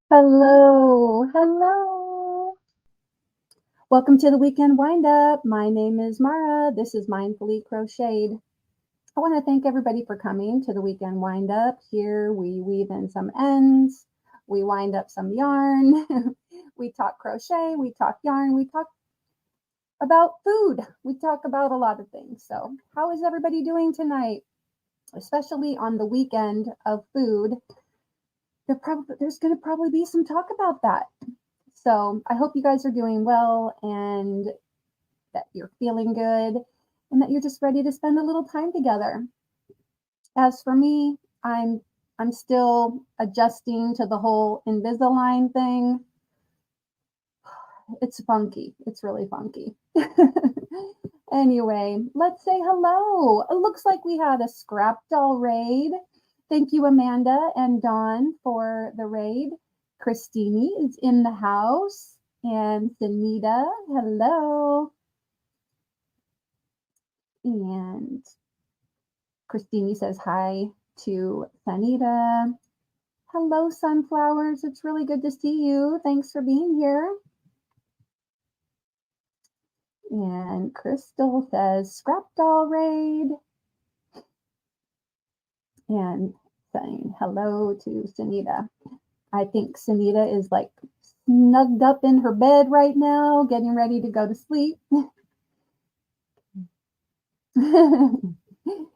Hello, hello. Welcome to the weekend wind up. My name is Mara. This is Mindfully Crocheted. I want to thank everybody for coming to the weekend wind up. Here we weave in some ends, we wind up some yarn, we talk crochet, we talk yarn, we talk about food, we talk about a lot of things. So, how is everybody doing tonight? Especially on the weekend of food, there's going to probably be some talk about that. So I hope you guys are doing well and that you're feeling good and that you're just ready to spend a little time together. As for me, I'm still adjusting to the whole Invisalign thing. It's funky. It's really funky. Anyway, let's say hello. It looks like we had a scrap doll raid. Thank you, Amanda and Dawn, for the raid. Christine is in the house. And Sunita, hello. And Christine says hi to Sunita. Hello, sunflowers. It's really good to see you. Thanks for being here. And Crystal says scrap doll raid. And saying hello to Sunita. I think Sunita is like snugged up in her bed right now, getting ready to go to sleep.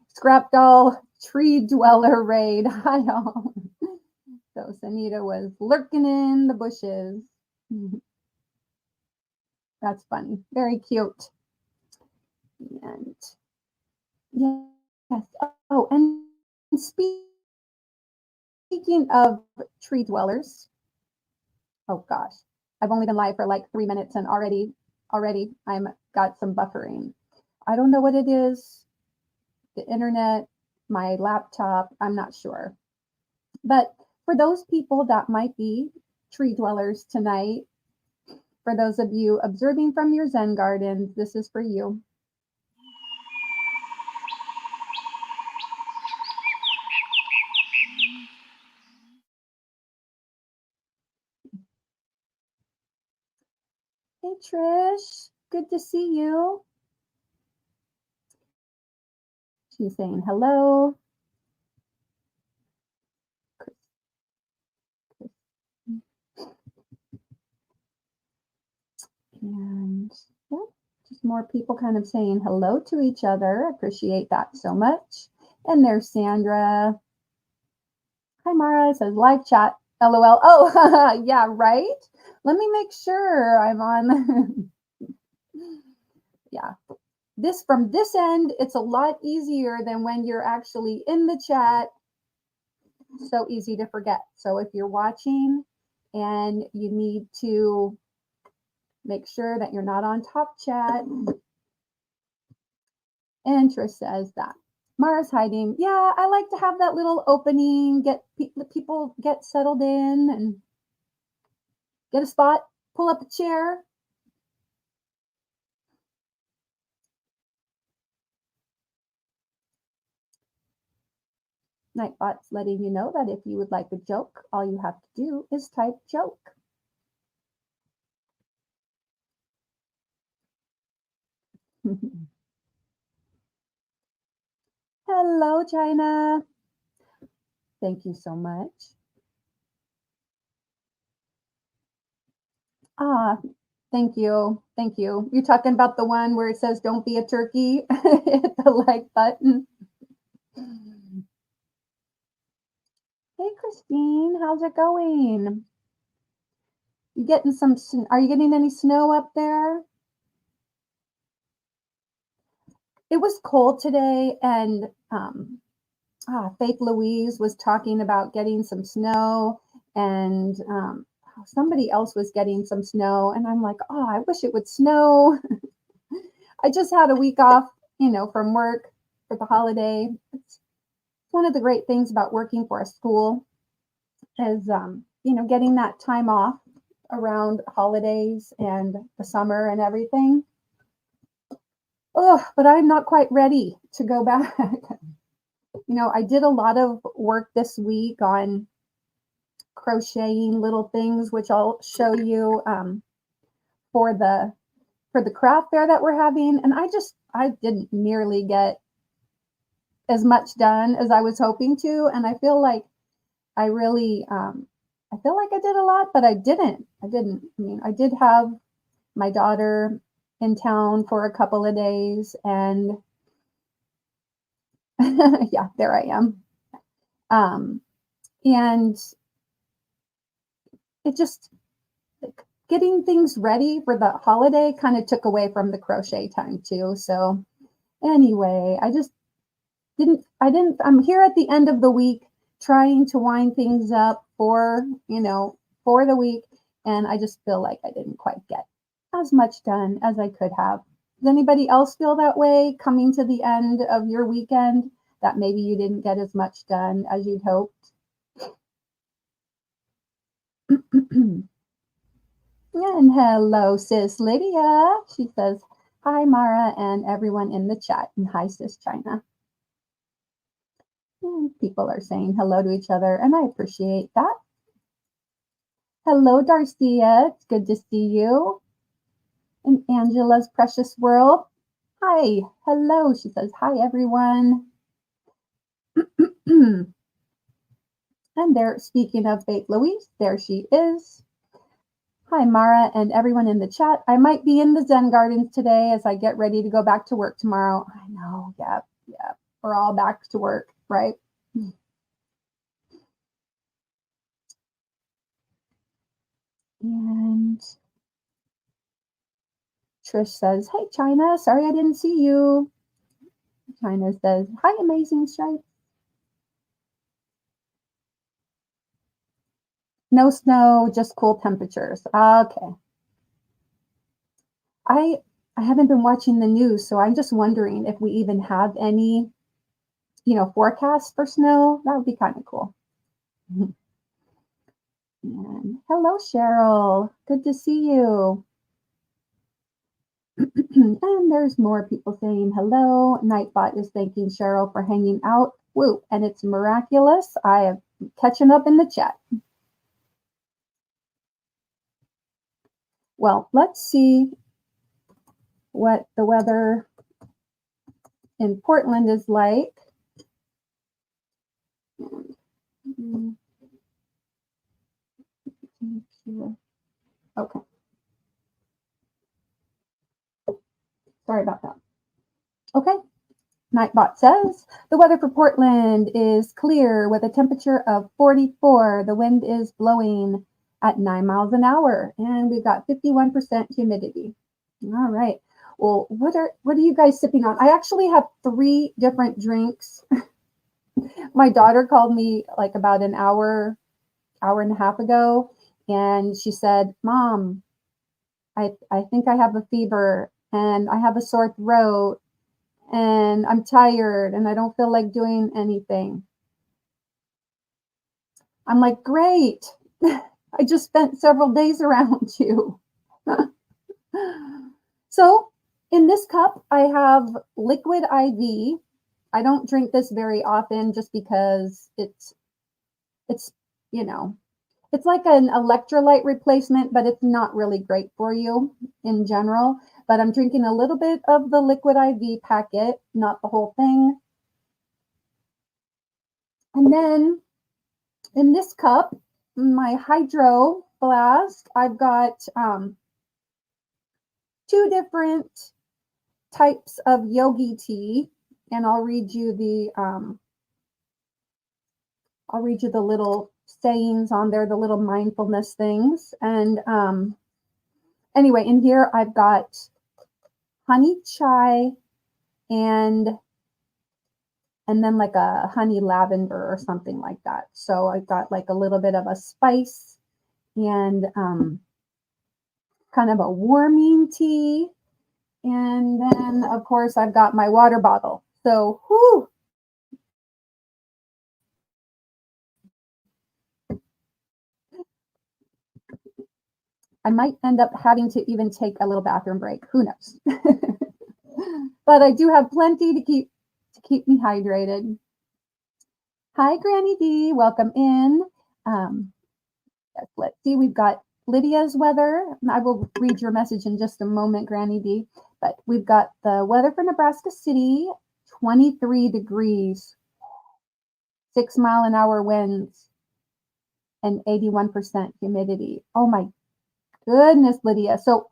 Scrap doll tree dweller raid. Hi all. So Sunita was lurking in the bushes. That's funny. Very cute. And yes. Oh, and speaking of tree dwellers, oh gosh, I've only been live for like 3 minutes and already I'm got some buffering. I don't know what it is. The internet, my laptop, I'm not sure. But for those people that might be tree dwellers tonight, for those of you observing from your Zen gardens, this is for you. Hey Trish, good to see you. She's saying hello. And yeah, just more people kind of saying hello to each other. Appreciate that so much. And there's Sandra. Hi Mara, it says live chat. LOL. Oh, yeah, right? Let me make sure I'm on. Yeah. This from this end, it's a lot easier than when you're actually in the chat. So easy to forget. So if you're watching and you need to make sure that you're not on top chat, and Trish says that. Mara's hiding. Yeah, I like to have that little opening, get people get settled in and get a spot, pull up a chair. Nightbot's letting you know that if you would like a joke, all you have to do is type joke. Hello, China. Thank you so much. Ah, thank you. Thank you. You're talking about the one where it says don't be a turkey? Hit the like button. Hey, Christine, how's it going? You getting some, are you getting any snow up there? It was cold today, and Faith Louise was talking about getting some snow, and somebody else was getting some snow, and I'm like, oh, I wish it would snow. I just had a week off, from work for the holiday. It's one of the great things about working for a school is, getting that time off around holidays and the summer and everything. Oh, but I'm not quite ready to go back. I did a lot of work this week on crocheting little things, which I'll show you for the craft fair that we're having. And I didn't nearly get as much done as I was hoping to. And I feel like I really, I feel like I did a lot, but I didn't. I mean, I did have my daughter in town for a couple of days, and yeah, there I am. And it just, like, getting things ready for the holiday kind of took away from the crochet time too. So anyway, I'm here at the end of the week trying to wind things up for, for the week. And I just feel like I didn't quite get as much done as I could have. Does anybody else feel that way coming to the end of your weekend, that maybe you didn't get as much done as you'd hoped? And hello, sis Lydia. She says, hi, Mara, and everyone in the chat. And hi, sis China. And people are saying hello to each other, and I appreciate that. Hello, Darcia. It's good to see you. In Angela's Precious World. Hi. Hello. She says, hi, everyone. And there, speaking of Faith Louise, there she is. Hi, Mara, and everyone in the chat. I might be in the Zen Gardens today as I get ready to go back to work tomorrow. I know. Yeah. We're all back to work, right? And Trish says, hey, China, sorry I didn't see you. China says, hi, Amazing Stripe. No snow, just cool temperatures. Okay. I haven't been watching the news, so I'm just wondering if we even have any, forecasts for snow. That would be kind of cool. And hello, Cheryl. Good to see you. And there's more people saying hello. Nightbot is thanking Cheryl for hanging out. Woo, and it's miraculous. I am catching up in the chat. Well, let's see what the weather in Portland is like. Okay. Sorry about that. Okay. Nightbot says, the weather for Portland is clear with a temperature of 44. The wind is blowing at 9 miles an hour, and we've got 51% humidity. All right. Well, what are you guys sipping on? I actually have 3 different drinks. My daughter called me like about an hour and a half ago, and she said, Mom, I think I have a fever, and I have a sore throat, and I'm tired, and I don't feel like doing anything. I'm like, great. I just spent several days around you. So in this cup, I have liquid IV. I don't drink this very often just because it's it's like an electrolyte replacement, but it's not really great for you in general. But I'm drinking a little bit of the liquid IV packet, not the whole thing. And then in this cup, my Hydro Flask, I've got 2 different types of yogi tea, and I'll read you the little sayings on there, the little mindfulness things. And anyway, in here I've got honey chai and then like a honey lavender or something like that. So I've got like a little bit of a spice and kind of a warming tea. And then of course I've got my water bottle. So whoo, I might end up having to even take a little bathroom break. Who knows? But I do have plenty to keep me hydrated. Hi, Granny D. Welcome in. Yes, let's see. We've got Lydia's weather. I will read your message in just a moment, Granny D. But we've got the weather for Nebraska City, 23 degrees, 6-mile-an-hour winds, and 81% humidity. Oh my goodness, Lydia. So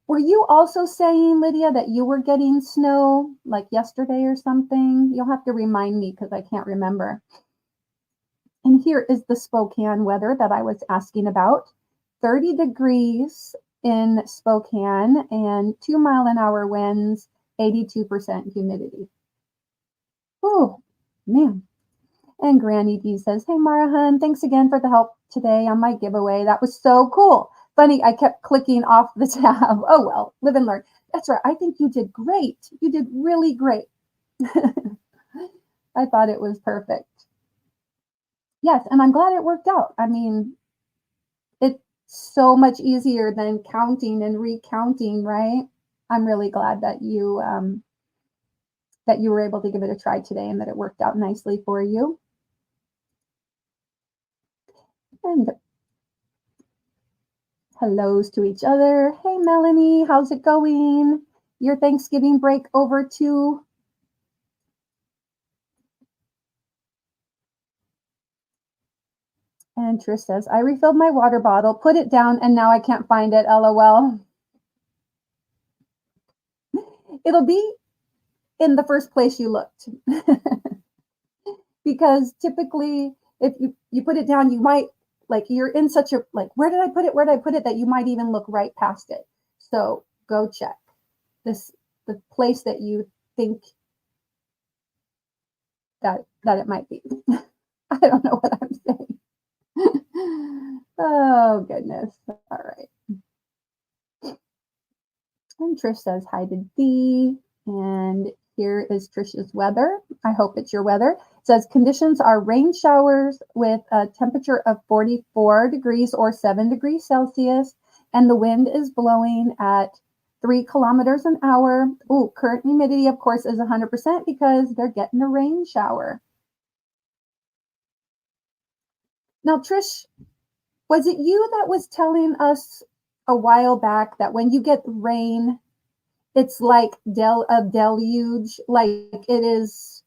were you also saying, Lydia, that you were getting snow like yesterday or something? You'll have to remind me because I can't remember. And here is the Spokane weather that I was asking about. 30 degrees in Spokane and 2-mile-an-hour winds, 82% humidity. Oh, man. And Granny D says, hey, Mara Hun, thanks again for the help today on my giveaway. That was so cool. Funny, I kept clicking off the tab. Oh, well, live and learn. That's right. I think you did great. You did really great. I thought it was perfect. Yes, and I'm glad it worked out. I mean, it's so much easier than counting and recounting, right? I'm really glad that you were able to give it a try today and that it worked out nicely for you. And hellos to each other. Hey, Melanie, how's it going? Your Thanksgiving break over too? And Trish says, I refilled my water bottle, put it down, and now I can't find it. LOL. It'll be in the first place you looked. Because typically, if you put it down, you might, like, you're in such a, like, where did I put it? Where did I put it? That you might even look right past it. So go check the place that you think that it might be. I don't know what I'm saying. Oh, goodness. All right. And Trish says hi to Dee. And here is Trish's weather. I hope it's your weather. It says conditions are rain showers with a temperature of 44 degrees or 7 degrees Celsius. And the wind is blowing at 3 kilometers an hour. Ooh, current humidity, of course, is 100% because they're getting a rain shower. Now, Trish, was it you that was telling us a while back that when you get rain, it's like a deluge, like it is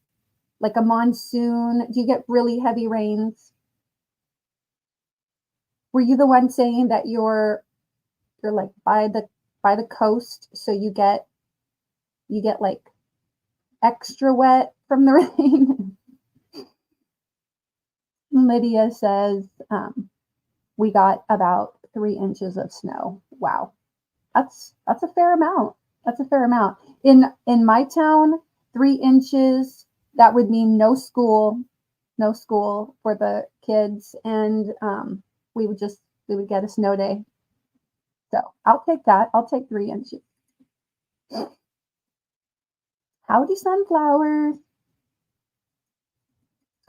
like a monsoon? Do you get really heavy rains? Were you the one saying that you're like by the coast, so you get like extra wet from the rain? Lydia says we got about 3 inches of snow. Wow, that's a fair amount. That's a fair amount. In my town, 3 inches, that would mean no school for the kids, and we would get a snow day. So I'll take that. I'll take 3 inches. Howdy, sunflowers.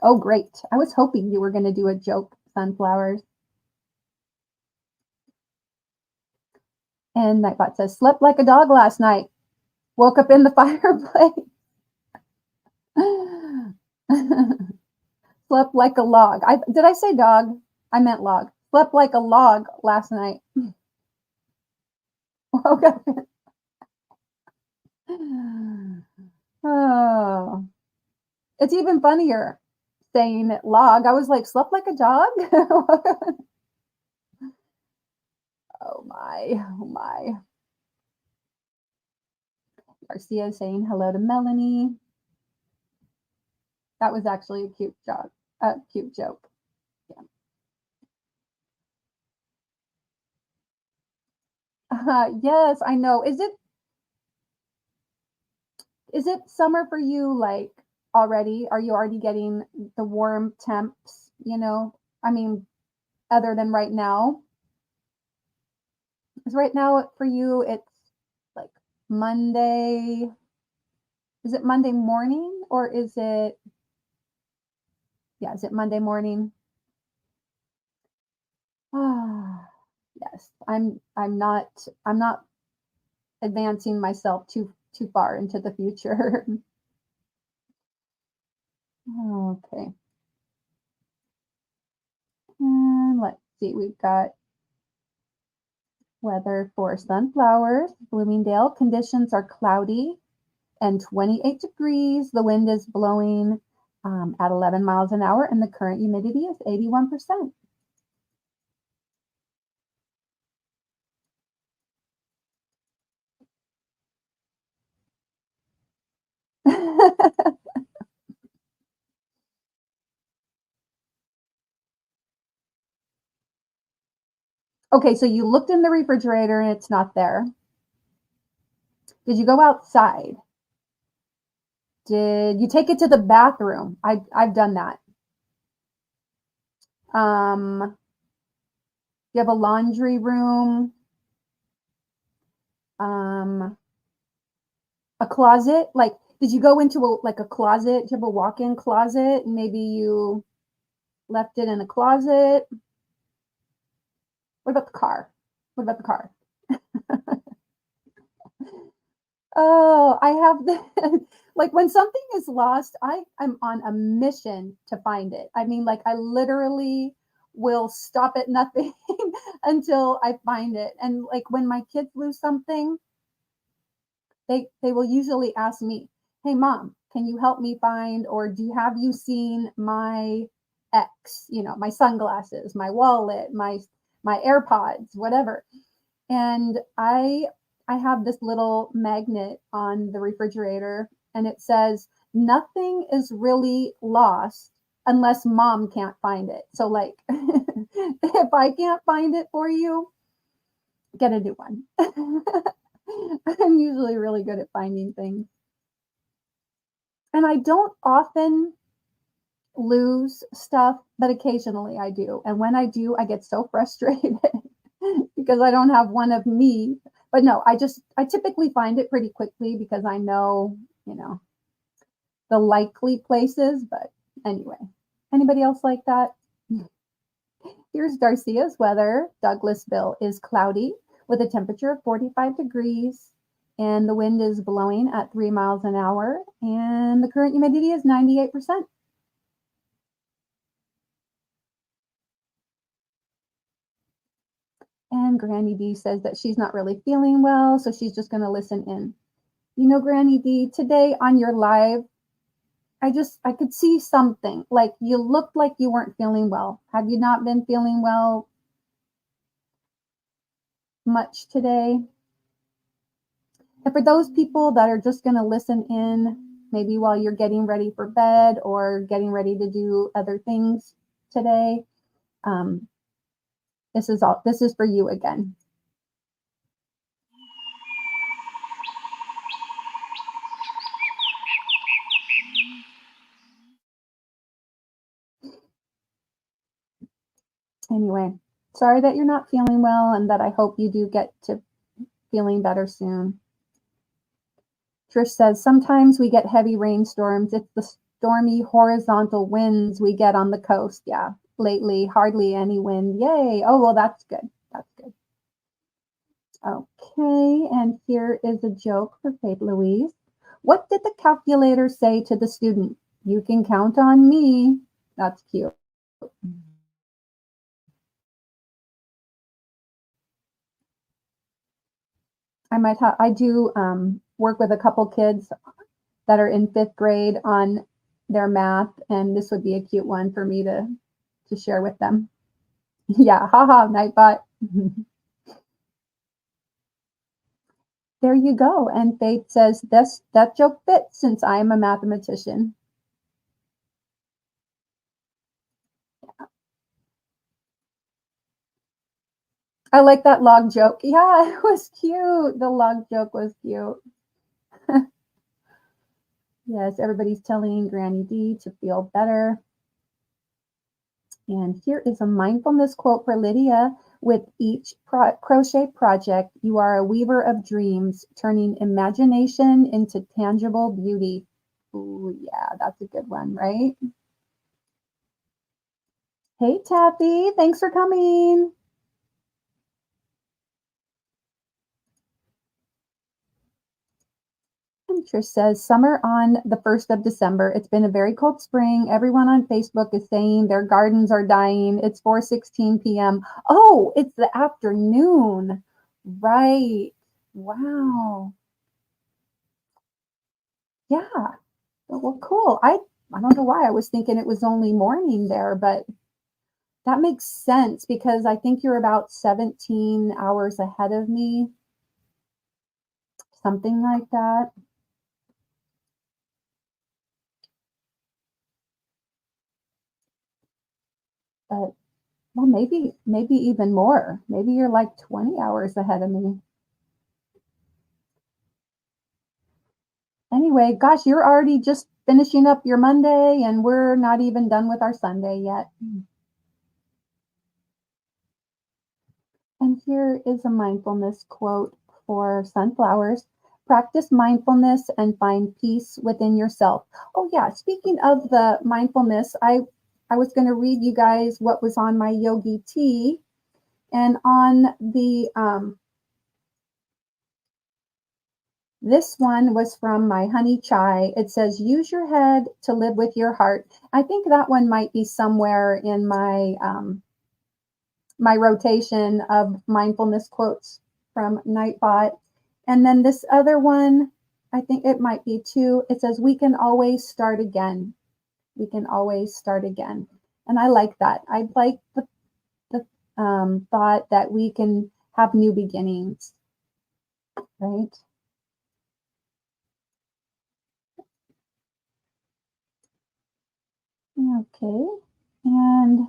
Oh, great. I was hoping you were going to do a joke, sunflowers. And Nightbot says, slept like a dog last night. Woke up in the fireplace. Slept like a log. Did I say dog? I meant log. Slept like a log last night. Woke up. Oh, it's even funnier saying log. I was like, slept like a dog? Oh my, oh my. Garcia saying hello to Melanie. That was actually a cute joke. Cute joke. Yeah. Yes, I know. Is it summer for you, like, already? Are you already getting the warm temps, I mean, other than right now? Is right now for you, it's like Monday. Is it Monday morning or is it Monday morning? Ah, yes. I'm not advancing myself too far into the future. Okay. And let's see, we've got weather for sunflowers, Bloomingdale. Conditions are cloudy and 28 degrees. The wind is blowing at 11 miles an hour, and the current humidity is 81%. Okay, so you looked in the refrigerator and it's not there. Did you go outside? Did you take it to the bathroom? I've done that. You have a laundry room, a closet. Like, did you go into a closet? Do you have a walk-in closet? And maybe you left it in a closet. What about the car? What about the car? Oh, I have the like when something is lost, I'm on a mission to find it. I mean, like I literally will stop at nothing until I find it. And like when my kids lose something, they will usually ask me, "Hey mom, can you help me find or have you seen my X, my sunglasses, my wallet, my AirPods, whatever." And I have this little magnet on the refrigerator and it says nothing is really lost unless mom can't find it. So like if I can't find it for you, get a new one. I'm usually really good at finding things. And I don't often lose stuff, but occasionally I do. And when I do, I get so frustrated because I don't have one of me. But no, I typically find it pretty quickly because I know, the likely places. But anyway, anybody else like that? Here's Darcia's weather. Douglasville is cloudy with a temperature of 45 degrees and the wind is blowing at 3 miles an hour and the current humidity is 98%. And Granny D says that she's not really feeling well, so she's just going to listen in. Granny D, today on your live, I could see something. Like you looked like you weren't feeling well. Have you not been feeling well much today? And for those people that are just going to listen in, maybe while you're getting ready for bed or getting ready to do other things today, this is for you again. Anyway, sorry that you're not feeling well and that I hope you do get to feeling better soon. Trish says, sometimes we get heavy rainstorms. It's the stormy horizontal winds we get on the coast. Yeah, lately, hardly any wind. Yay. Oh, well, that's good. That's good. Okay, and here is a joke for Faith Louise. What did the calculator say to the student? You can count on me. That's cute. I do work with a couple kids that are in 5th grade on their math, and this would be a cute one for me to share with them. Yeah, haha, Nightbot. There you go. And Faith says, that joke fits since I am a mathematician. I like that log joke. Yeah, it was cute. The log joke was cute. Yes, everybody's telling Granny D to feel better. And here is a mindfulness quote for Lydia. With each crochet project, you are a weaver of dreams, turning imagination into tangible beauty. Ooh, yeah, that's a good one, right? Hey, Taffy, thanks for coming. Trish says, summer on the 1st of December. It's been a very cold spring. Everyone on Facebook is saying their gardens are dying. It's 4:16 p.m. Oh, it's the afternoon. Right. Wow. Yeah. Well, cool. I don't know why I was thinking it was only morning there, but that makes sense because I think you're about 17 hours ahead of me, something like that. But well, maybe even more. Maybe you're like 20 hours ahead of me. Anyway, gosh, you're already just finishing up your Monday and we're not even done with our Sunday yet. And here is a mindfulness quote for sunflowers. Practice mindfulness and find peace within yourself. Oh yeah, speaking of the mindfulness, I was going to read you guys what was on my yogi tea, and on the this one was from my honey chai. It says, use your head to live with your heart. I think that one might be somewhere in my rotation of mindfulness quotes from Nightbot. And then this other one, I think it might be too. It says, we can always start again. We can always start again. And I like that. I like the thought that we can have new beginnings, right? Okay. And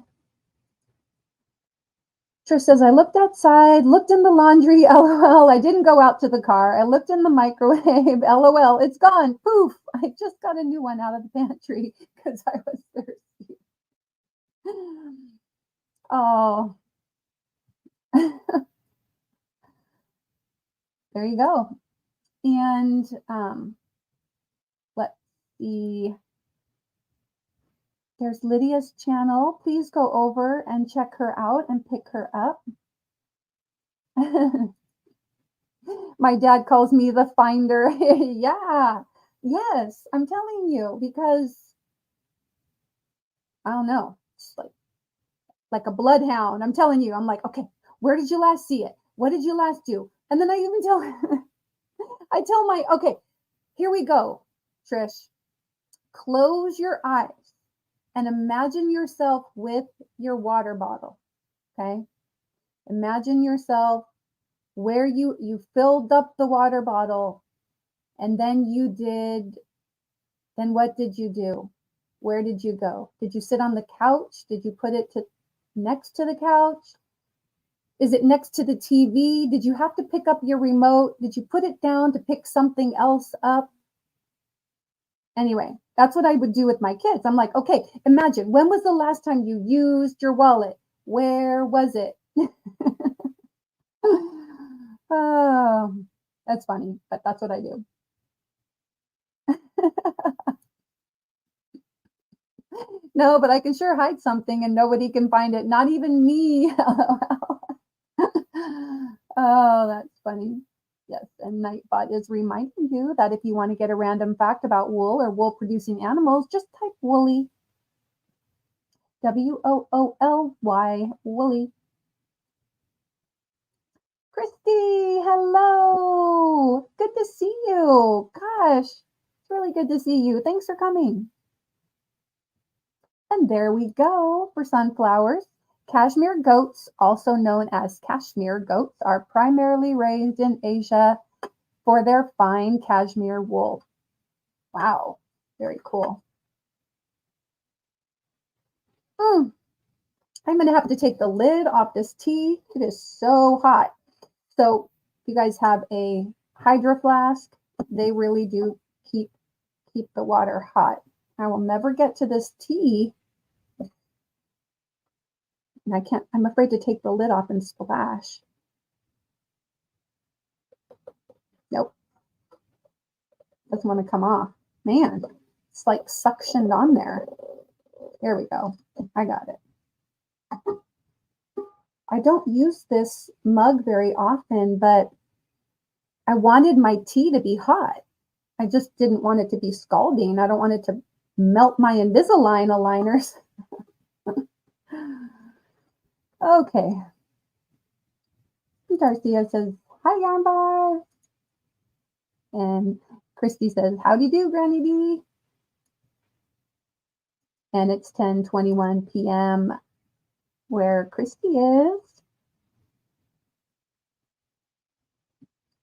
Trish says, I looked outside, looked in the laundry, LOL. I didn't go out to the car. I looked in the microwave, LOL. It's gone. Poof. I just got a new one out of the pantry because I was thirsty. Oh, there you go. And let's see. There's Lydia's channel. Please go over and check her out and pick her up. My dad calls me the finder. Yeah. Yes, I'm telling you because I don't know. It's like a bloodhound. I'm telling you. I'm like, okay, where did you last see it? What did you last do? And then I even tell I tell my okay, here we go, Trish. Close your eyes and imagine yourself with your water bottle. Okay? Imagine yourself where you filled up the water bottle and then what did you do? Where did you go? Did you sit on the couch? Did you put it next to the couch? Is it next to the TV? Did you have to pick up your remote? Did you put it down to pick something else up? Anyway, that's what I would do with my kids. I'm like, okay, imagine when was the last time you used your wallet? Where was it? Oh, that's funny, but that's what I do. No, but I can sure hide something and nobody can find it. Not even me. Oh, that's funny. Yes, and Nightbot is reminding you that if you want to get a random fact about wool or wool producing animals, just type woolly. WOOLY, woolly. Christy, hello. Good to see you. Gosh, it's really good to see you. Thanks for coming. And there we go for sunflowers. Cashmere goats, also known as cashmere goats, are primarily raised in Asia for their fine cashmere wool. Wow, very cool. I'm going to have to take the lid off this tea. It is so hot. So if you guys have a hydro flask, they really do keep the water hot. I will never get to this tea. And I'm afraid to take the lid off and splash. Nope. Doesn't want to come off. Man, it's like suctioned on there. There we go. I got it. I don't use this mug very often, but I wanted my tea to be hot. I just didn't want it to be scalding. I don't want it to melt my Invisalign aligners. Okay. Darcia says, hi, Yarnbar. And Christy says, howdy do, Granny D. And it's 10:21 p.m. where Christy is.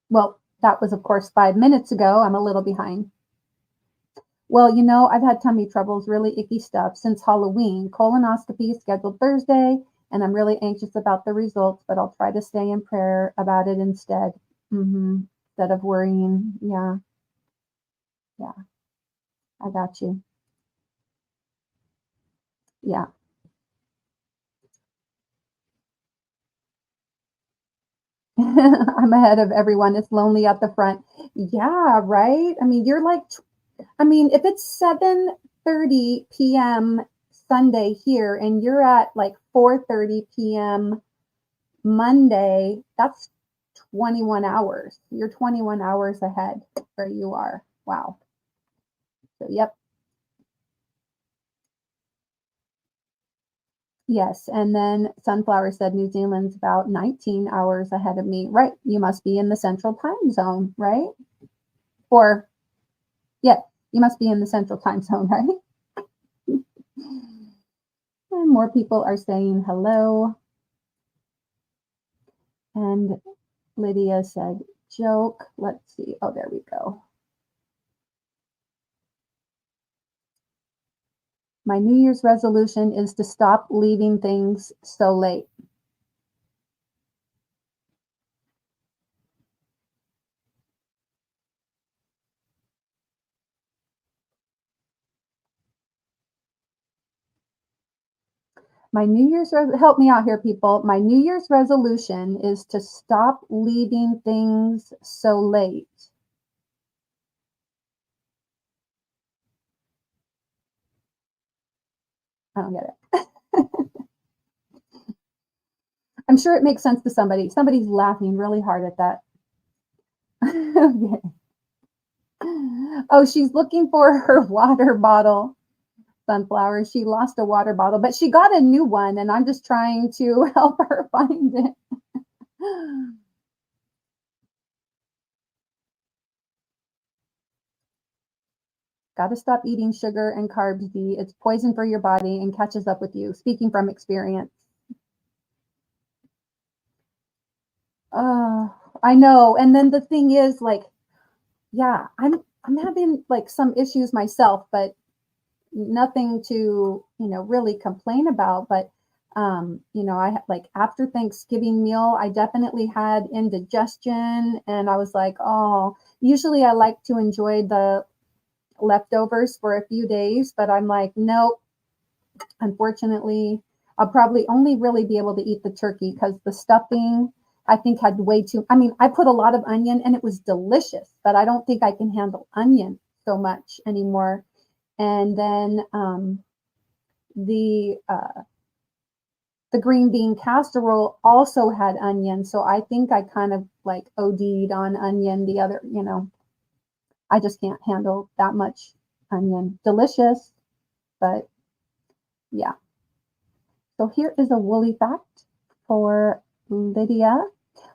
Well, that was, of course, 5 minutes ago. I'm a little behind. Well, I've had tummy troubles, really icky stuff since Halloween. Colonoscopy scheduled Thursday, and I'm really anxious about the results, but I'll try to stay in prayer about it instead. Instead of worrying. Yeah. Yeah. I got you. Yeah. I'm ahead of everyone. It's lonely at the front. Yeah, right? I mean, if it's 7:30 p.m. Sunday here and you're at like 4:30 p.m. Monday, that's 21 hours. You're 21 hours ahead where you are. Wow. So, yep. Yes. And then Sunflower said New Zealand's about 19 hours ahead of me. Right. You must be in the central time zone, right? Or, yeah, you must be in the central time zone, right? And more people are saying hello. And Lydia said, joke. Let's see. Oh, there we go. My New Year's resolution is to stop leaving things so late. My New Year's help me out here, people. My New Year's resolution is to stop leaving things so late. I don't get it. I'm sure it makes sense to somebody. Somebody's laughing really hard at that. Okay. Oh, she's looking for her water bottle. Sunflower. She lost a water bottle, but she got a new one, and I'm just trying to help her find it. Got to stop eating sugar and carbs, D. It's poison for your body and catches up with you. Speaking from experience. I know. And then the thing is, like, yeah, I'm having like some issues myself, but nothing to really complain about. But I like after Thanksgiving meal, I definitely had indigestion, and I was like, oh, usually I like to enjoy the leftovers for a few days, but I'm like, nope, unfortunately, I'll probably only really be able to eat the turkey because the stuffing I think had way too. I mean, I put a lot of onion and it was delicious, but I don't think I can handle onion so much anymore. And then the green bean casserole also had onion, so I think I kind of like OD'd on onion. The other, I just can't handle that much onion. Delicious, but yeah. So here is a woolly fact for Lydia.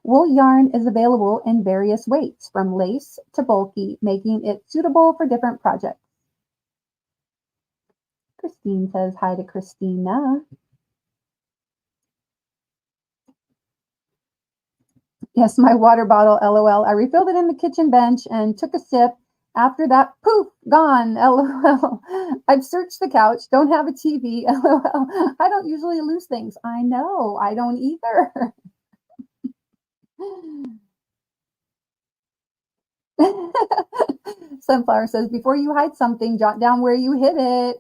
Wool yarn is available in various weights, from lace to bulky, making it suitable for different projects. Christine says hi to Christina. Yes, my water bottle, LOL. I refilled it in the kitchen bench and took a sip. After that, poof, gone, LOL. I've searched the couch, don't have a TV, LOL. I don't usually lose things. I know, I don't either. Sunflower says, before you hide something, jot down where you hid it.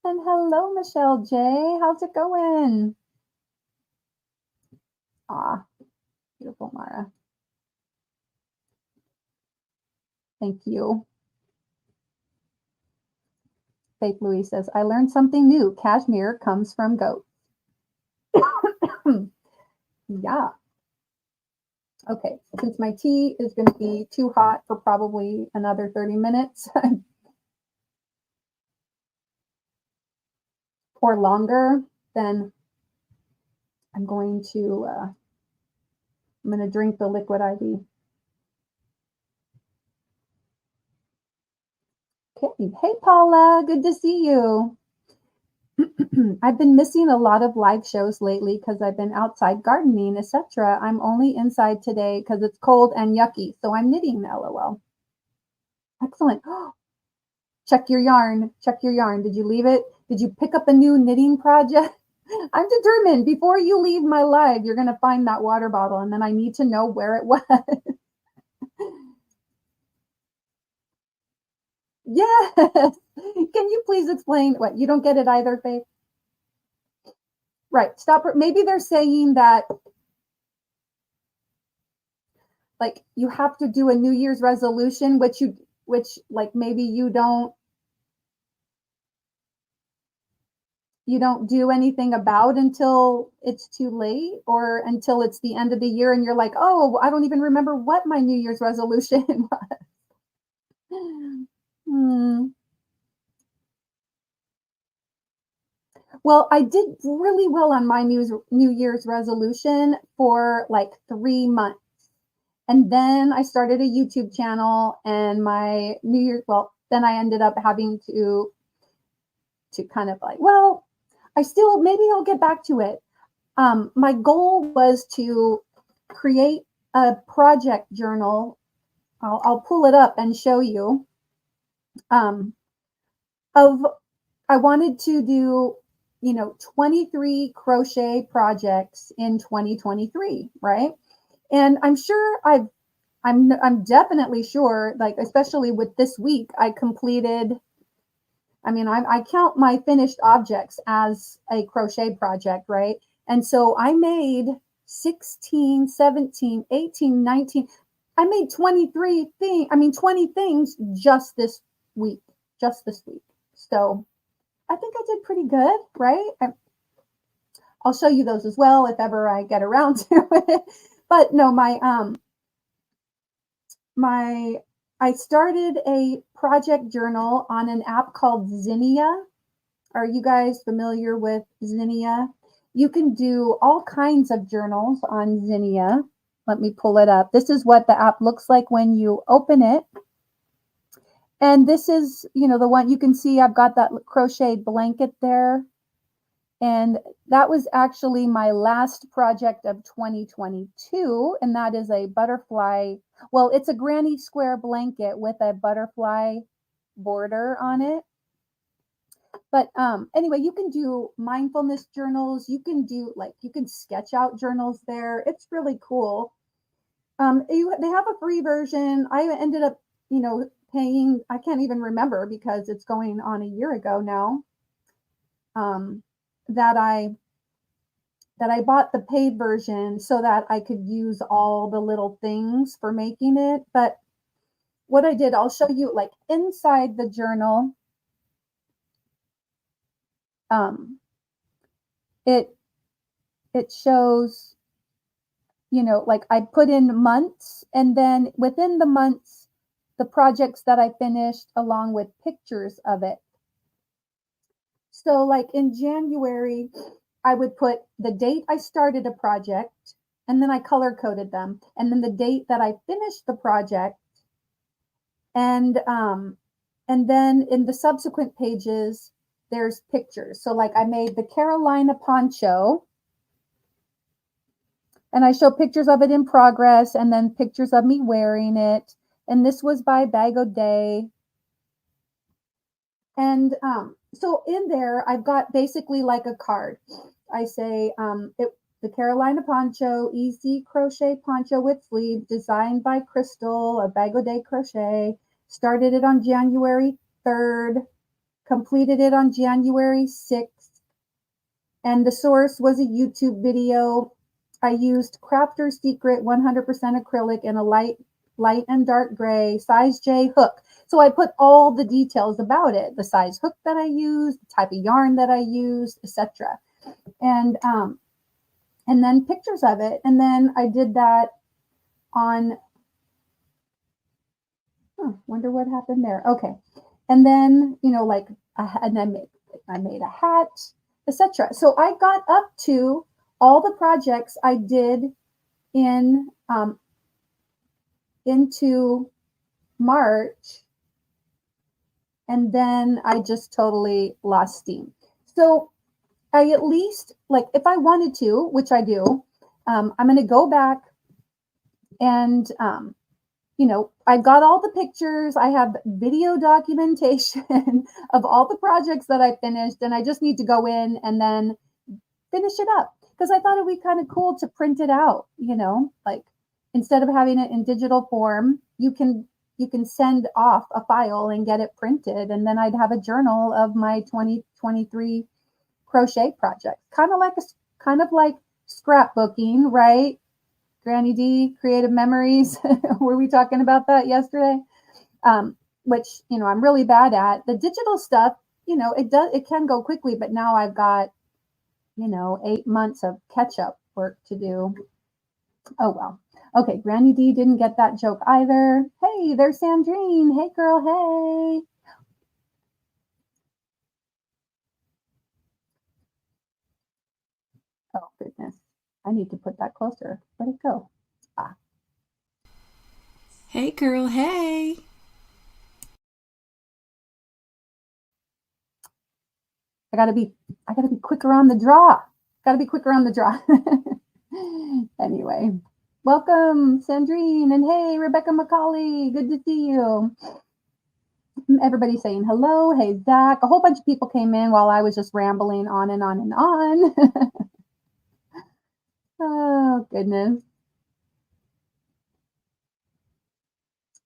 And hello, Michelle J. How's it going? Ah, beautiful, Mara. Thank you. Faith Louise says, I learned something new. Cashmere comes from goats. Yeah. Okay, since my tea is going to be too hot for probably another 30 minutes or longer, then I'm going to drink the liquid IV. Okay. Hey, Paula, good to see you. I've been missing a lot of live shows lately because I've been outside gardening, etc. I'm only inside today because it's cold and yucky, so I'm knitting, lol. Excellent. Check your yarn. Check your yarn. Did you leave it? Did you pick up a new knitting project? I'm determined. Before you leave my live, you're going to find that water bottle, and then I need to know where it was. Yes. Can you please explain what you don't get it either, Faith? Right. Stop. Maybe they're saying that like you have to do a New Year's resolution, which like maybe you don't do anything about until it's too late or until it's the end of the year and you're like, oh, I don't even remember what my New Year's resolution was. Hmm. Well, I did really well on my New Year's resolution for like 3 months. And then I started a YouTube channel and my New Year's, well, then I ended up having to kind of like, well, I still, maybe I'll get back to it. My goal was to create a project journal. I'll pull it up and show you. Um, of I wanted to do, 23 crochet projects in 2023, right? And I'm sure I'm definitely sure, like especially with this week, I completed. I mean, I count my finished objects as a crochet project, right? And so I made 16, 17, 18, 19. I made 23 things. I mean, 20 things week, just this week. So I think I did pretty good, right? I'll show you those as well if ever I get around to it. But no, my I started a project journal on an app called Zinnia. Are you guys familiar with Zinnia? You can do all kinds of journals on Zinnia. Let me pull it up. This is what the app looks like when you open it. And this is, the one you can see I've got that crocheted blanket there. And that was actually my last project of 2022. And that is a butterfly. Well, it's a granny square blanket with a butterfly border on it. But anyway, you can do mindfulness journals. You can sketch out journals there. It's really cool. They have a free version. I ended up, paying. I can't even remember because it's going on a year ago now. That I bought the paid version so that I could use all the little things for making it. But what I did, I'll show you like inside the journal. It shows, like I put in months and then within the months, the projects that I finished along with pictures of it. So like in January, I would put the date I started a project and then I color coded them and then the date that I finished the project and then in the subsequent pages there's pictures. So like I made the Carolina poncho and I show pictures of it in progress and then pictures of me wearing it. And this was by Bag O' Day. And so in there, I've got basically like a card. I say the Carolina poncho, easy crochet poncho with sleeves, designed by Crystal, a Bag O' Day crochet. Started it on January 3rd, completed it on January 6th. And the source was a YouTube video. I used Crafter's Secret 100% acrylic in a light and dark gray, size J hook. So I put all the details about it, the size hook that I used, the type of yarn that I used, etc. And then pictures of it. And then I did that on, wonder what happened there. Okay. And then, like, and I made a hat, etc. So I got up to all the projects I did in into March, and then I just totally lost steam. So I at least, like, if I wanted to, which I do, I'm going to go back and I got all the pictures. I have video documentation of all the projects that I finished, and I just need to go in and then finish it up because I thought it would be kind of cool to print it out. Like, instead of having it in digital form, you can send off a file and get it printed, and then I'd have a journal of my 2023 crochet project, kind of like scrapbooking, right? Granny D, creative memories. Were we talking about that yesterday? Which, I'm really bad at. The digital stuff, it can go quickly, but now I've got, 8 months of catch up work to do. Oh well. Okay, Granny D didn't get that joke either. Hey, there's Sandrine. Hey girl, hey. Oh goodness. I need to put that closer. Where'd it go? Ah. Hey girl, hey. I gotta be quicker on the draw. Gotta be quicker on the draw. Anyway, welcome, Sandrine, and hey, Rebecca McCauley. Good to see you. Everybody saying hello. Hey, Zach. A whole bunch of people came in while I was just rambling on and on and on. Oh, goodness.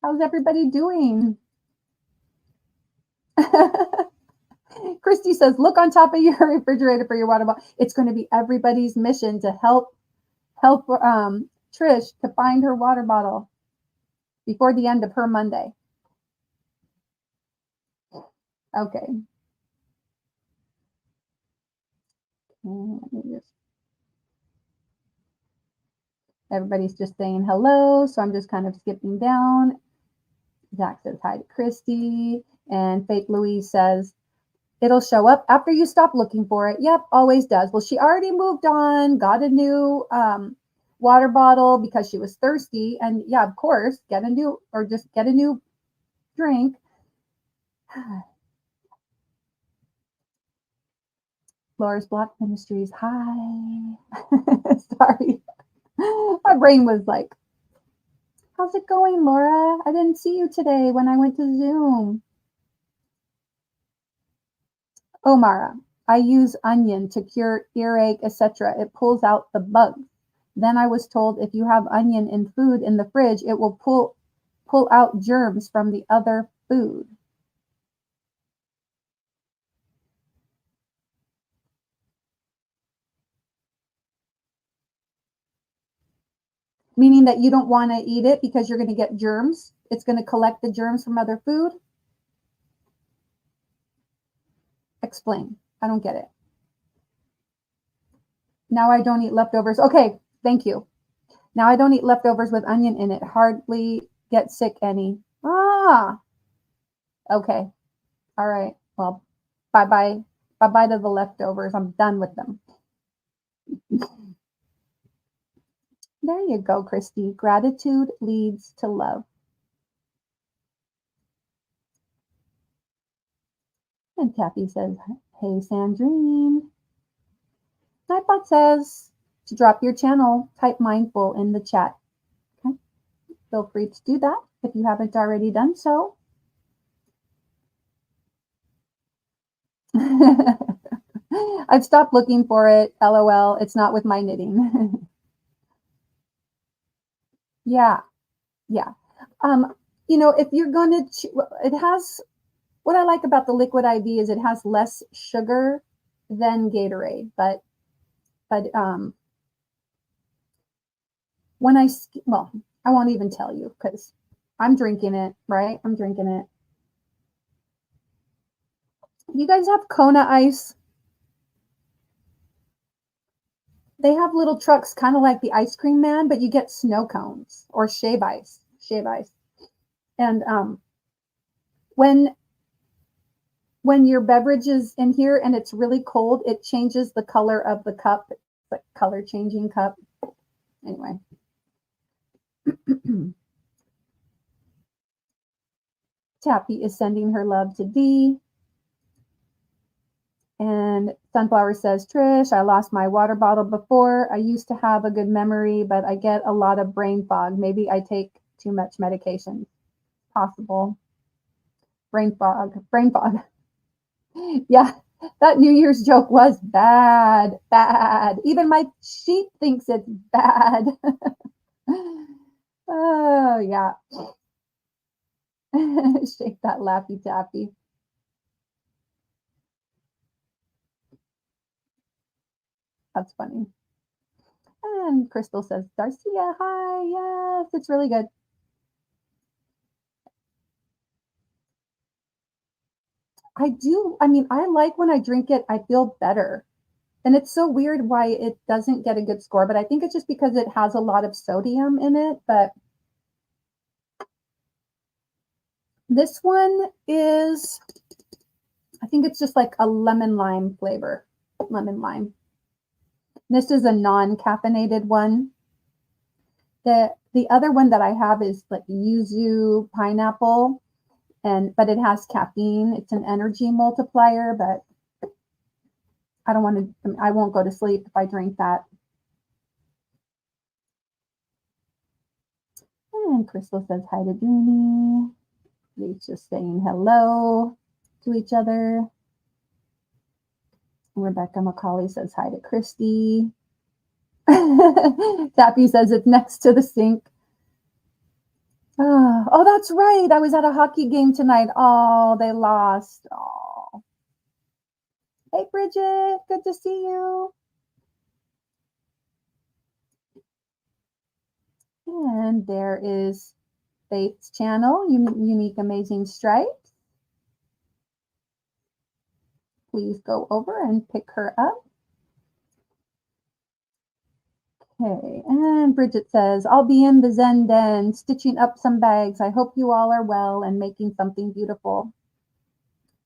How's everybody doing? Christy says, look on top of your refrigerator for your water bottle. It's going to be everybody's mission to help Trish to find her water bottle before the end of her Monday. Okay. Everybody's just saying hello, so I'm just kind of skipping down. Zach says hi to Christy, and Faith Louise says, it'll show up after you stop looking for it. Yep, always does. Well, she already moved on, got a new water bottle because she was thirsty. And yeah, of course, get a new drink. Laura's Block Ministries. Hi. Sorry. My brain was like, how's it going, Laura? I didn't see you today when I went to Zoom. Oh, Mara, I use onion to cure earache, etc. It pulls out the bugs. Then I was told if you have onion in food in the fridge, it will pull out germs from the other food. Meaning that you don't want to eat it because you're going to get germs. It's going to collect the germs from other food. Explain. I don't get it. Now I don't eat leftovers. Okay, thank you. Now I don't eat leftovers with onion in it. Hardly get sick any. Ah, okay. All right. Well, bye bye. Bye bye to the leftovers. I'm done with them. There you go, Christy. Gratitude leads to love. And Kathy says, hey, Sandrine. Nightbot says to drop your channel, type mindful in the chat. Okay. Feel free to do that if you haven't already done so. I've stopped looking for it. LOL. It's not with my knitting. Yeah. Yeah. If you're going to, it has, what I like about the Liquid IV is it has less sugar than Gatorade, but when I won't even tell you because I'm drinking it, right? I'm drinking it. You guys have Kona ice? they have little trucks kind of like the ice cream man, but you get snow cones or shave ice. And when your beverage is in here and it's really cold, it changes the color of the cup. It's like color changing cup. Anyway. Tappy is sending her love to Dee. And Sunflower says, Trish, I lost my water bottle before. I used to have a good memory, but I get a lot of brain fog. Maybe I take too much medication. Possible. Brain fog. Brain fog. Yeah, that New Year's joke was bad. Bad. Even my sheep thinks it's bad. Oh, yeah. Shake that laffy taffy. That's funny. And Crystal says, Darcia, hi. Yes, it's really good. I do. I mean, I like when I drink it, I feel better. And it's so weird why it doesn't get a good score, but I think it's just because it has a lot of sodium in it. But this one is, I think it's just like a lemon lime flavor. Lemon lime. This is a non-caffeinated one. The other one that I have is like yuzu pineapple, but it has caffeine. It's an energy multiplier, but I don't want to, I won't go to sleep if I drink that. And Crystal says hi to Dreamy. They're just saying hello to each other. Rebecca McCauley says hi to Christy. Tappy says it's next to the sink. Oh, that's right. I was at a hockey game tonight. Oh, they lost. Oh. Hey, Bridget. Good to see you. And there is Faith's channel, Unique Amazing Stripes. Please go over and pick her up. Okay, and Bridget says, I'll be in the Zen Den stitching up some bags. I hope you all are well and making something beautiful.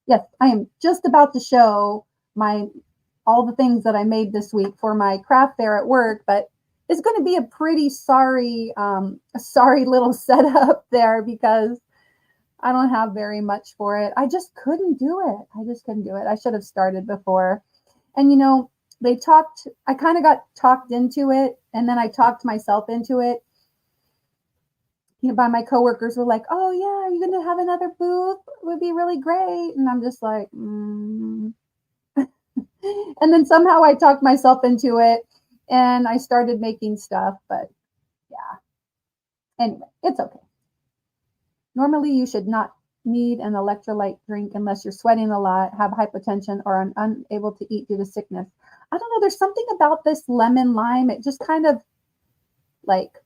Yes, I am just about to show all the things that I made this week for my craft fair at work, but it's going to be a pretty sorry little setup there because I don't have very much for it. I just couldn't do it. I should have started before. And I kind of got talked into it, and then I talked myself into it. By my coworkers were like, oh yeah, you're going to have another booth? It would be really great. And I'm just like, And then somehow I talked myself into it and I started making stuff, but yeah. Anyway, it's okay. Normally you should not need an electrolyte drink unless you're sweating a lot, have hypotension, or are unable to eat due to sickness. I don't know. There's something about this lemon lime. It just kind of like,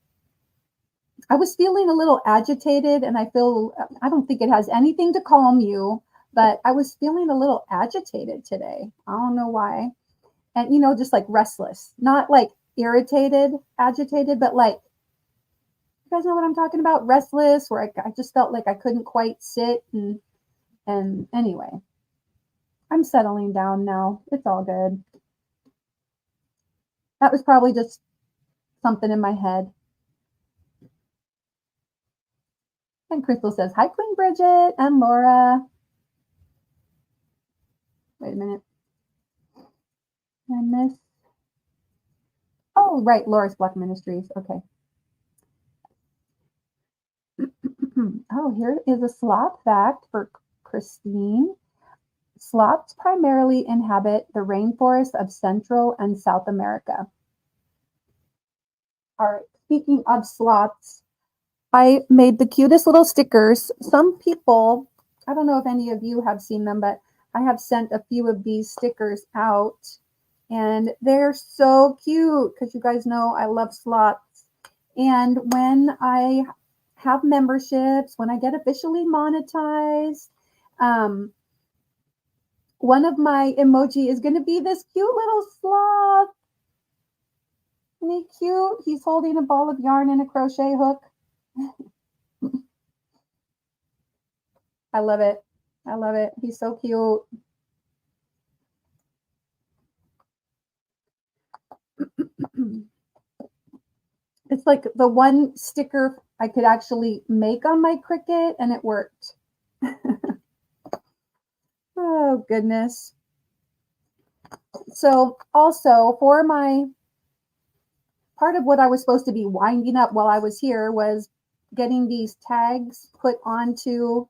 I was feeling a little agitated, and I don't think it has anything to calm you, but I was feeling a little agitated today. I don't know why. And, just like restless, not like irritated, agitated, but like, you guys know what I'm talking about? Restless, where I just felt like I couldn't quite sit. And anyway, I'm settling down now. It's all good. That was probably just something in my head. And Crystal says, hi, Queen Bridget and Laura. Wait a minute. And this. Oh, right. Laura's Black Ministries. Okay. Oh, here is a sloth fact for Christine. Sloths primarily inhabit the rainforests of Central and South America. All right. Speaking of sloths, I made the cutest little stickers. Some people, I don't know if any of you have seen them, but I have sent a few of these stickers out, and they're so cute because you guys know I love sloths. And when I have memberships, when I get officially monetized, one of my emoji is going to be this cute little sloth. Isn't he cute? He's holding a ball of yarn and a crochet hook. I love it. I love it. He's so cute. It's like the one sticker I could actually make on my Cricut, and it worked. Oh, goodness. So also for my part of what I was supposed to be winding up while I was here was getting these tags put onto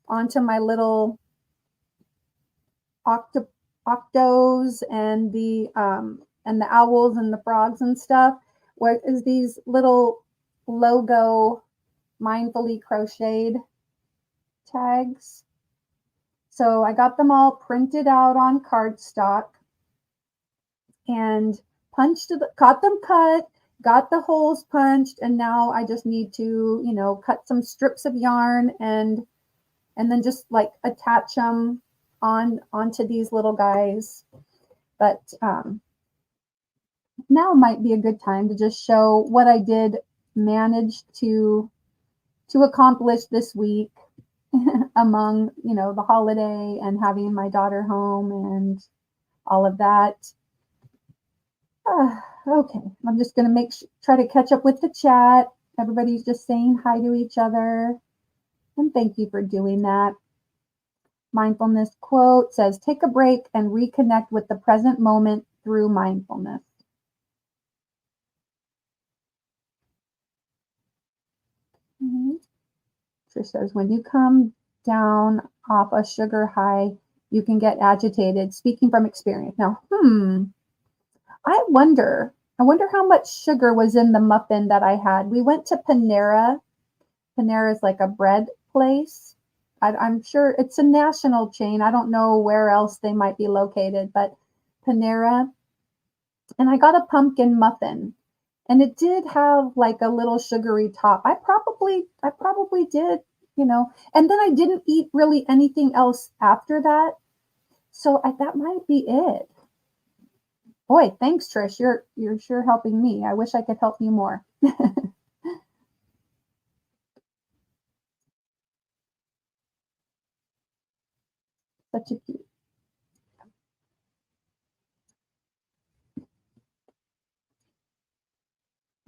my little octos and the owls and the frogs and stuff. What is these little logo mindfully crocheted tags? So I got them all printed out on cardstock and got them cut, got the holes punched, and now I just need to, cut some strips of yarn and then just like attach them onto these little guys. But now might be a good time to just show what I did manage to accomplish this week among, the holiday and having my daughter home and all of that. Okay, I'm just going to try to catch up with the chat. Everybody's just saying hi to each other. And thank you for doing that. Mindfulness quote says, take a break and reconnect with the present moment through mindfulness. Trish says, when you come down off a sugar high, you can get agitated. Speaking from experience. Now, I wonder how much sugar was in the muffin that I had. We went to Panera. Panera is like a bread place. I'm sure it's a national chain. I don't know where else they might be located, but Panera. And I got a pumpkin muffin, and it did have like a little sugary top. I probably did, and then I didn't eat really anything else after that. So that might be it. Boy, thanks, Trish. You're sure helping me. I wish I could help you more. Such a cute.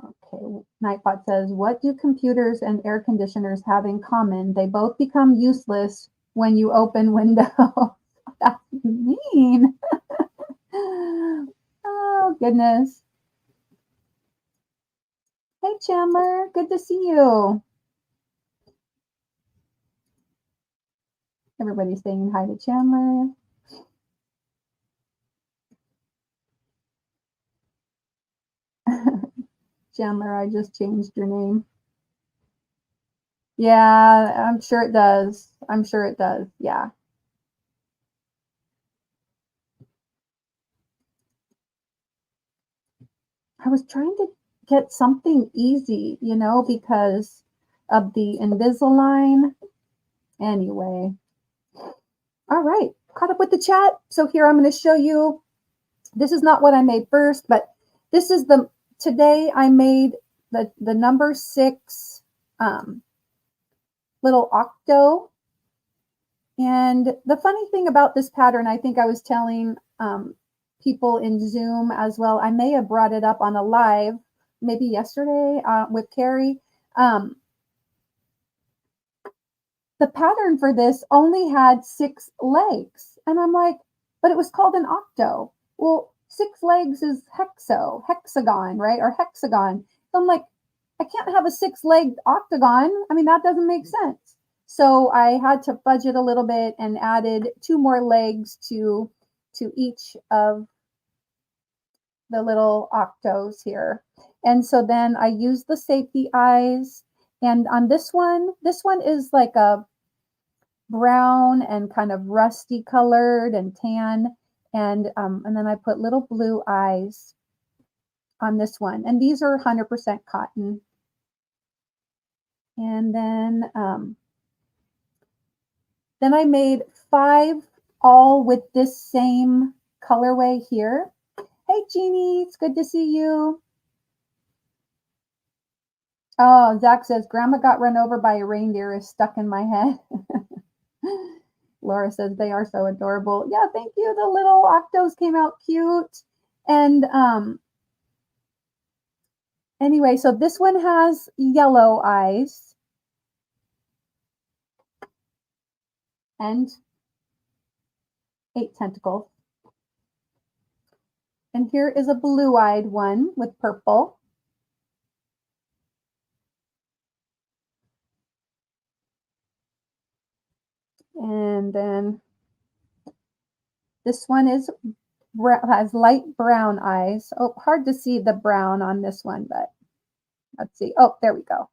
Okay, Nightbot says, what do computers and air conditioners have in common? They both become useless when you open Windows. That's mean. Oh, goodness. Hey, Chandler. Good to see you. Everybody's saying hi to Chandler. Chandler, I just changed your name. Yeah, I'm sure it does. I'm sure it does. Yeah. I was trying to get something easy, because of the Invisalign. Anyway. All right. Caught up with the chat. So here I'm going to show you. This is not what I made first, but this is today I made the number 6 little octo. And the funny thing about this pattern, I think I was telling people in Zoom as well. I may have brought it up on a live, maybe yesterday with Carrie. The pattern for this only had 6 legs. And I'm like, but it was called an octo. Well, 6 legs is hexagon, right? Or hexagon. So I'm like, I can't have a 6-legged octagon. I mean, that doesn't make sense. So I had to fudge it a little bit and added 2 more legs to each of the little octos here. And so then I used the safety eyes. And on this one is like a brown and kind of rusty colored and tan. And then I put little blue eyes on this one. And these are 100% cotton. And then I made 5 all with this same colorway here. Hey, Jeannie, it's good to see you. Oh, Zach says, Grandma got run over by a reindeer is stuck in my head. Laura says, they are so adorable. Yeah, thank you. The little octos came out cute. And anyway, so this one has yellow eyes and 8 tentacles. And here is a blue-eyed one with purple. And then this one has light brown eyes. Oh, hard to see the brown on this one, but let's see. Oh, there we go.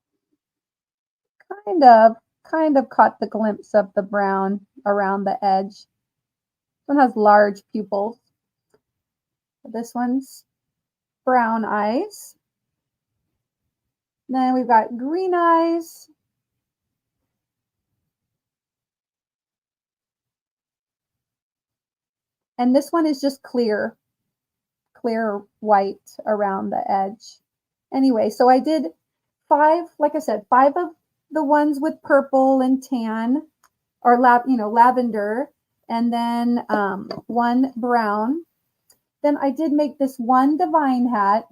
Kind of caught the glimpse of the brown around the edge. This one has large pupils. This one's brown eyes. Then we've got green eyes. And this one is just clear white around the edge. Anyway, so I did 5, like I said, 5 of the ones with purple and tan or lavender, and then 1 brown. Then I did make this one divine hat.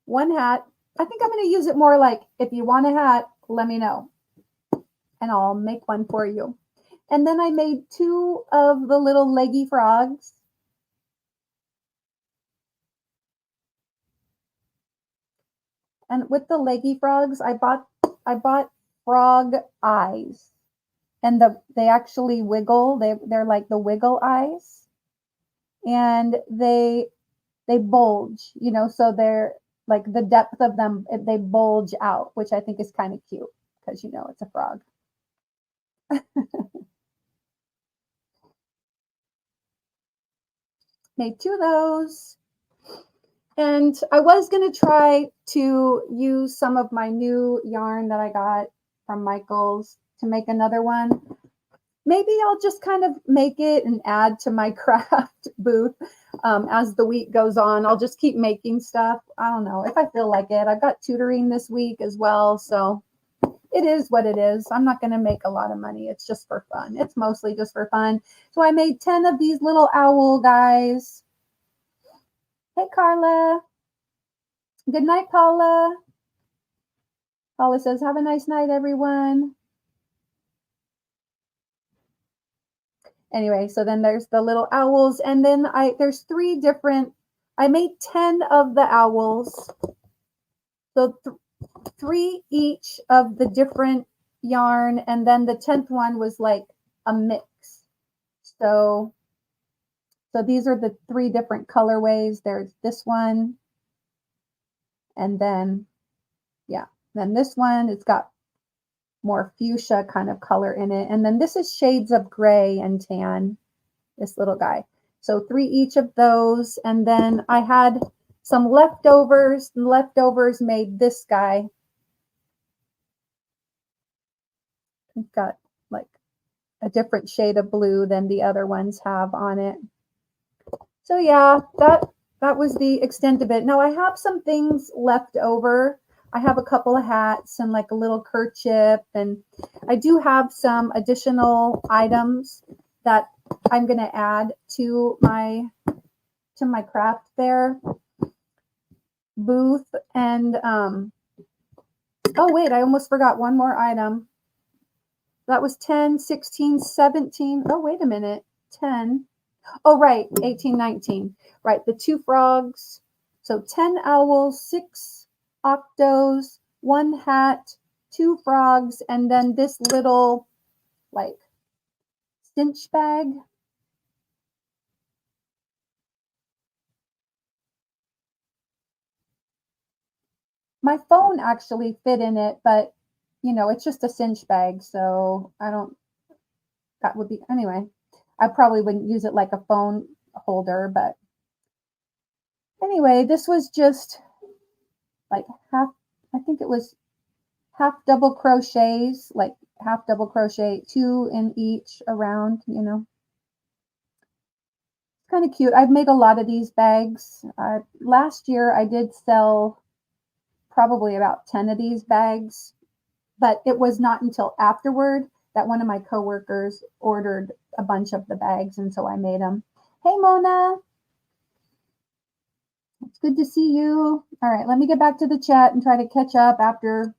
One hat. I think I'm going to use it more like, if you want a hat, let me know, and I'll make one for you. And then I made 2 of the little leggy frogs. And with the leggy frogs, I bought frog eyes, and they actually wiggle. They're like the wiggle eyes, and they bulge. So they're like the depth of them, they bulge out, which I think is kind of cute because it's a frog. Made 2 of those. And I was going to try to use some of my new yarn that I got from Michael's to make another one. Maybe I'll just kind of make it and add to my craft booth as the week goes on. I'll just keep making stuff. I don't know if I feel like it. I've got tutoring this week as well. So it is what it is. I'm not going to make a lot of money. It's just for fun. It's mostly just for fun. So I made 10 of these little owl guys. Hey, Carla. Good night, Paula. Paula says, have a nice night, everyone. Anyway, so then there's the little owls. And then there's 3 different, I made 10 of the owls. So 3 each of the different yarn. And then the 10th one was like a mix. So these are the 3 different colorways. There's this one. And then, yeah, then this one, it's got more fuchsia kind of color in it. And then this is shades of gray and tan, this little guy. So 3 each of those. And then I had some leftovers. Leftovers made this guy. It's got like a different shade of blue than the other ones have on it. So yeah, that was the extent of it. Now I have some things left over. I have a couple of hats and like a little kerchief, and I do have some additional items that I'm going to add to my craft fair booth. And oh wait, I almost forgot one more item. That was 10, 16, 17. Oh, wait a minute. 10. Oh, right. 18, 19. Right. The 2 frogs. So 10 owls, 6 octos, 1 hat, 2 frogs, and then this little like cinch bag. My phone actually fit in it, but it's just a cinch bag. So that would be, anyway, I probably wouldn't use it like a phone holder, but anyway, this was just like half, I think it was half double crochets, like half double crochet, 2 in each around, kind of cute. I've made a lot of these bags. Last year I did sell probably about 10 of these bags, but it was not until afterward that one of my coworkers ordered a bunch of the bags, and so I made them. Hey, Mona, it's good to see you. All right, let me get back to the chat and try to catch up after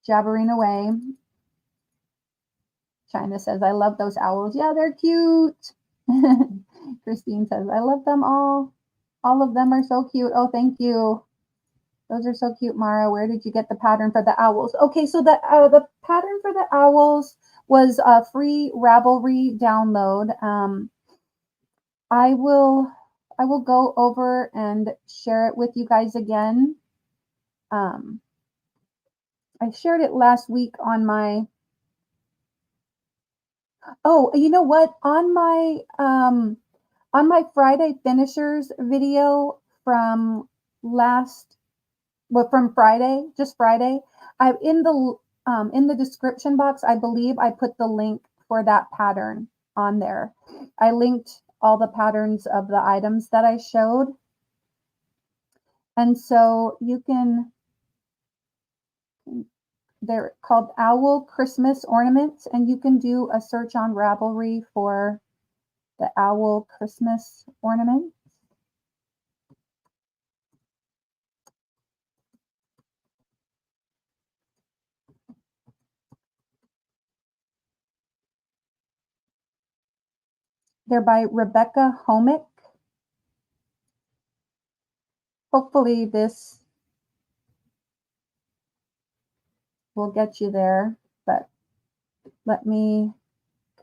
jabbering away. China says, I love those owls. Yeah, they're cute. Christine says, I love them all. All of them are so cute. Oh, thank you. Those are so cute, Mara. Where did you get the pattern for the owls? Okay, so the pattern for the owls was a free Ravelry download. I will go over and share it with you guys again. I shared it last week on my. Oh, you know what? On my Friday finishers video from from Friday, just Friday, I in the description box, I believe I put the link for that pattern on there. I linked all the patterns of the items that I showed. And so you can, they're called Owl Christmas Ornaments, and you can do a search on Ravelry for the Owl Christmas Ornament. They're by Rebecca Homick. Hopefully this will get you there, but let me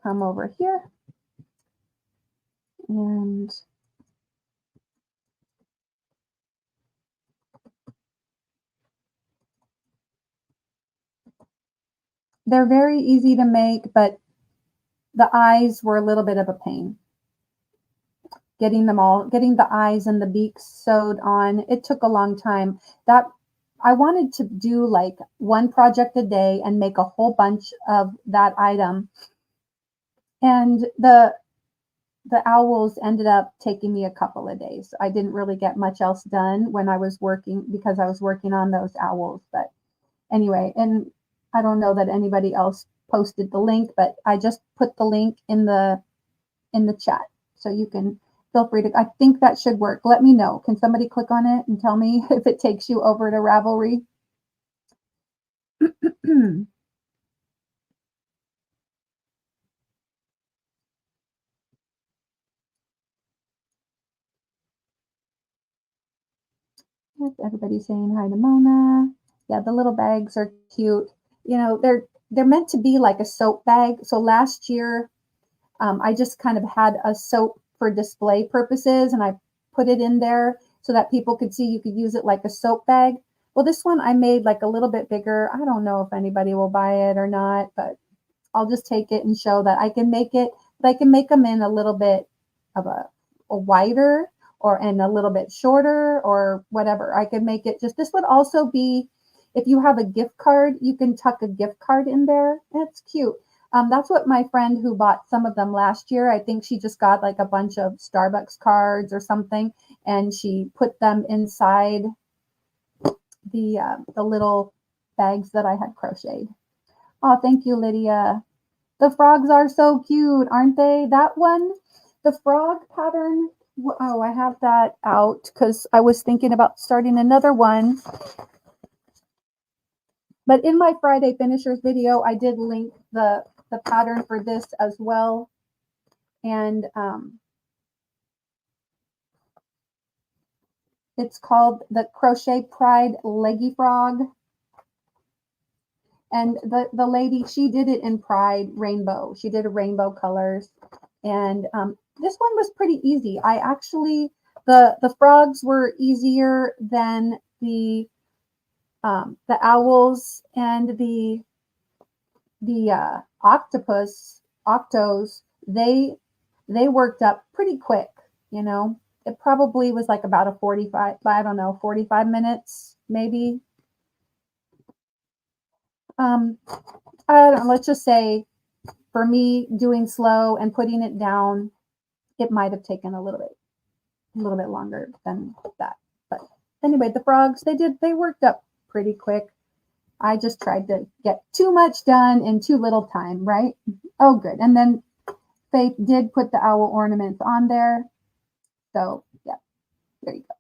come over here and they're very easy to make, but the eyes were a little bit of a pain. Getting the eyes and the beaks sewed on, it took a long time. That I wanted to do like one project a day and make a whole bunch of that item. And the owls ended up taking me a couple of days. I didn't really get much else done when I was working because I was working on those owls. But anyway, and I don't know that anybody else posted the link, but I just put the link in the chat. So you can feel free to, I think that should work. Let me know. Can somebody click on it and tell me if it takes you over to Ravelry? Everybody's saying hi to Mona. Yeah, the little bags are cute. You know, they're meant to be like a soap bag. So last year, I just kind of had a soap for display purposes, and I put it in there so that people could see you could use it like a soap bag. Well, this one I made like a little bit bigger. I don't know if anybody will buy it or not, but I'll just take it and show that I can make it, but I can make them in a little bit of a wider or and a little bit shorter or whatever. I could make it just, this would also be, if you have a gift card, you can tuck a gift card in there. It's cute. That's what my friend who bought some of them last year, I think she just got like a bunch of Starbucks cards or something, and she put them inside the little bags that I had crocheted. Oh, thank you, Lydia. The frogs are so cute, aren't they? That one, the frog pattern. Oh, I have that out because I was thinking about starting another one. But in my Friday finishers video, I did link the pattern for this as well. And it's called the Crochet Pride Leggy Frog. And the lady, she did it in Pride Rainbow. She did a rainbow colors. And this one was pretty easy. I actually, the frogs were easier than the owls and the octos. They worked up pretty quick, you know. It probably was like about a 45, I don't know, 45 minutes maybe. I don't know, let's just say for me doing slow and putting it down, it might have taken a little bit longer than that. But anyway, the frogs, they worked up pretty quick. I just tried to get too much done in too little time, right? Oh, good. And then Faith did put the owl ornaments on there. So yeah, there you go.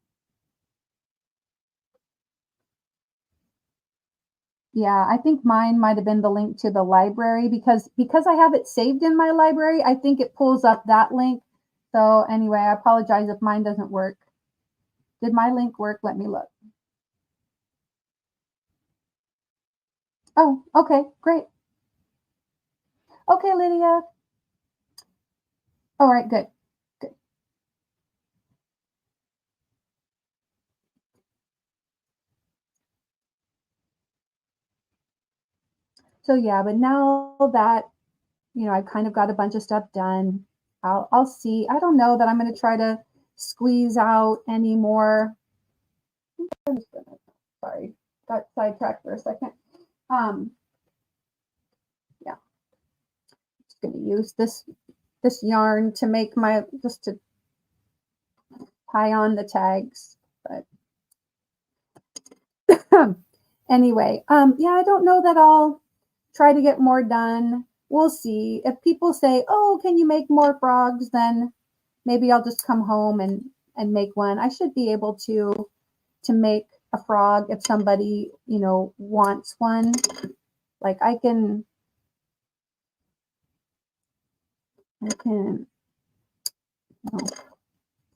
Yeah, I think mine might have been the link to the library because I have it saved in my library, I think it pulls up that link. So anyway, I apologize if mine doesn't work. Did my link work? Let me look. Oh, okay, great. Okay, Lydia. All right, good. Good. So yeah, but now that, I've kind of got a bunch of stuff done, I'll see. I don't know that I'm going to try to squeeze out any more. I'm just gonna, sorry, got sidetracked for a second. Yeah, just going to use this yarn to make just to tie on the tags. But anyway, yeah, I don't know that I'll try to get more done. We'll see. If people say, "Oh, can you make more frogs?" then maybe I'll just come home and make one. I should be able to make a frog if somebody, wants one. Like I can you know,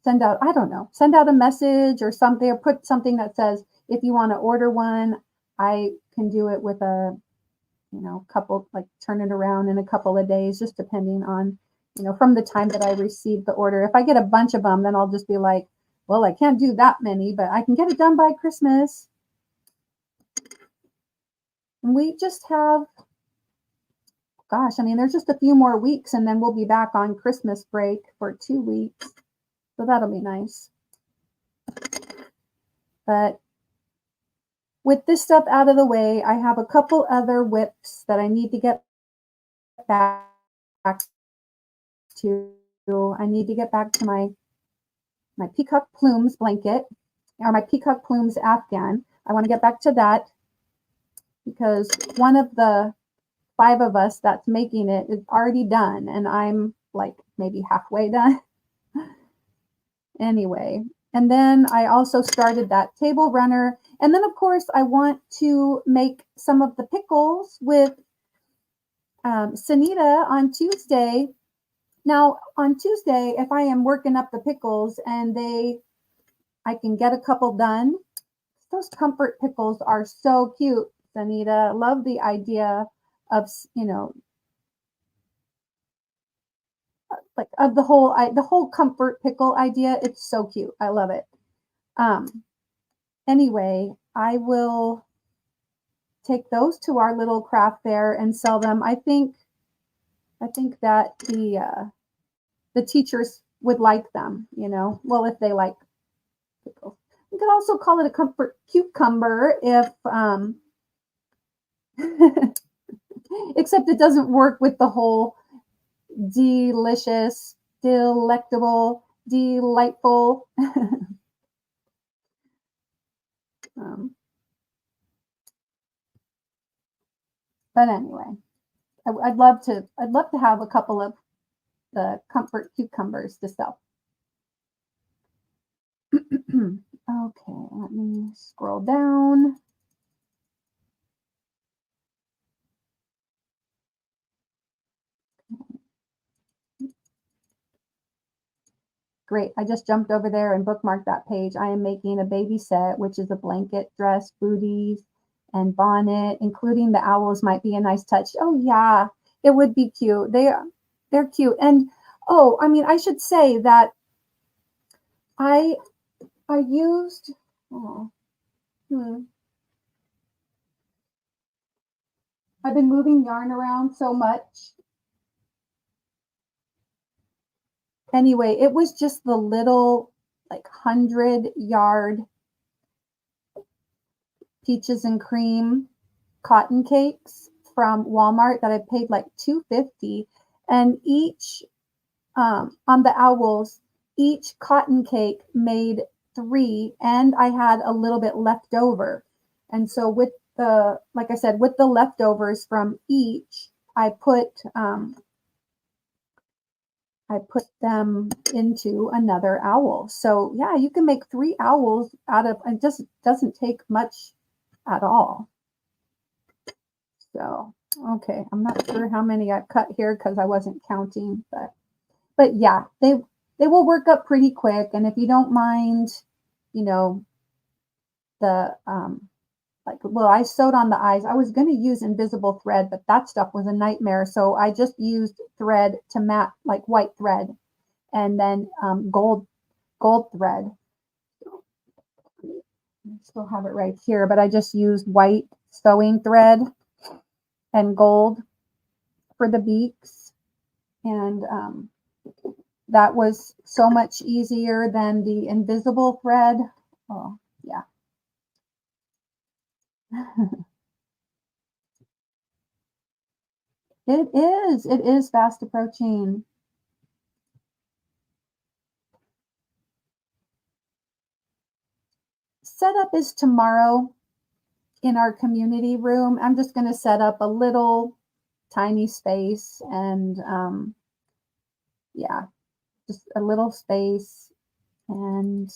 send out, I don't know, send out a message or something, or put something that says, if you want to order one, I can do it with a, couple, like turn it around in a couple of days, just depending on, from the time that I receive the order. If I get a bunch of them, then I'll just be like, well, I can't do that many, but I can get it done by Christmas. And we just have, gosh, I mean, there's just a few more weeks and then we'll be back on Christmas break for 2 weeks. So that'll be nice. But with this stuff out of the way, I have a couple other whips that I need to get back to. I need to get back to my peacock plumes blanket, or my peacock plumes afghan. I want to get back to that because one of the 5 of us that's making it is already done, and I'm like maybe halfway done. Anyway, and then I also started that table runner. And then, of course, I want to make some of the pickles with Sanita on Tuesday. Now, on Tuesday, if I am working up the pickles and I can get a couple done, those comfort pickles are so cute, Sanita. Love the idea of, like of the whole comfort pickle idea. It's so cute. I love it. Anyway, I will take those to our little craft fair and sell them. I think that the teachers would like them, well, if they like pickles. You could also call it a comfort cucumber if except it doesn't work with the whole delicious, delectable, delightful. But anyway, I'd love to have a couple of the comfort cucumbers to sell. Okay, let me scroll down. Great, I just jumped over there and bookmarked that page. I am making a baby set, which is a blanket, dress, booties, and bonnet, including the owls might be a nice touch. Oh yeah, it would be cute. They're cute. And oh, I mean, I should say that I used, I've been moving yarn around so much. Anyway, it was just the little like 100-yard peaches and cream cotton cakes from Walmart that I paid like $2.50, and each on the owls, each cotton cake made 3, and I had a little bit left over. And so with the, like I said, with the leftovers from each, I put them into another owl. So yeah, you can make 3 owls out of, it just doesn't take much at all. So, okay, I'm not sure how many I've cut here because I wasn't counting, but yeah, they will work up pretty quick. And if you don't mind, you know, the like, well, I sewed on the eyes. I was going to use invisible thread, but that stuff was a nightmare. So I just used thread to mat, like white thread, and then gold thread. I still have it right here, but I just used white sewing thread and gold for the beaks, and that was so much easier than the invisible thread. Oh, yeah. It is. It is fast approaching. Setup is tomorrow in our community room. I'm just going to set up a little tiny space and yeah, just a little space, and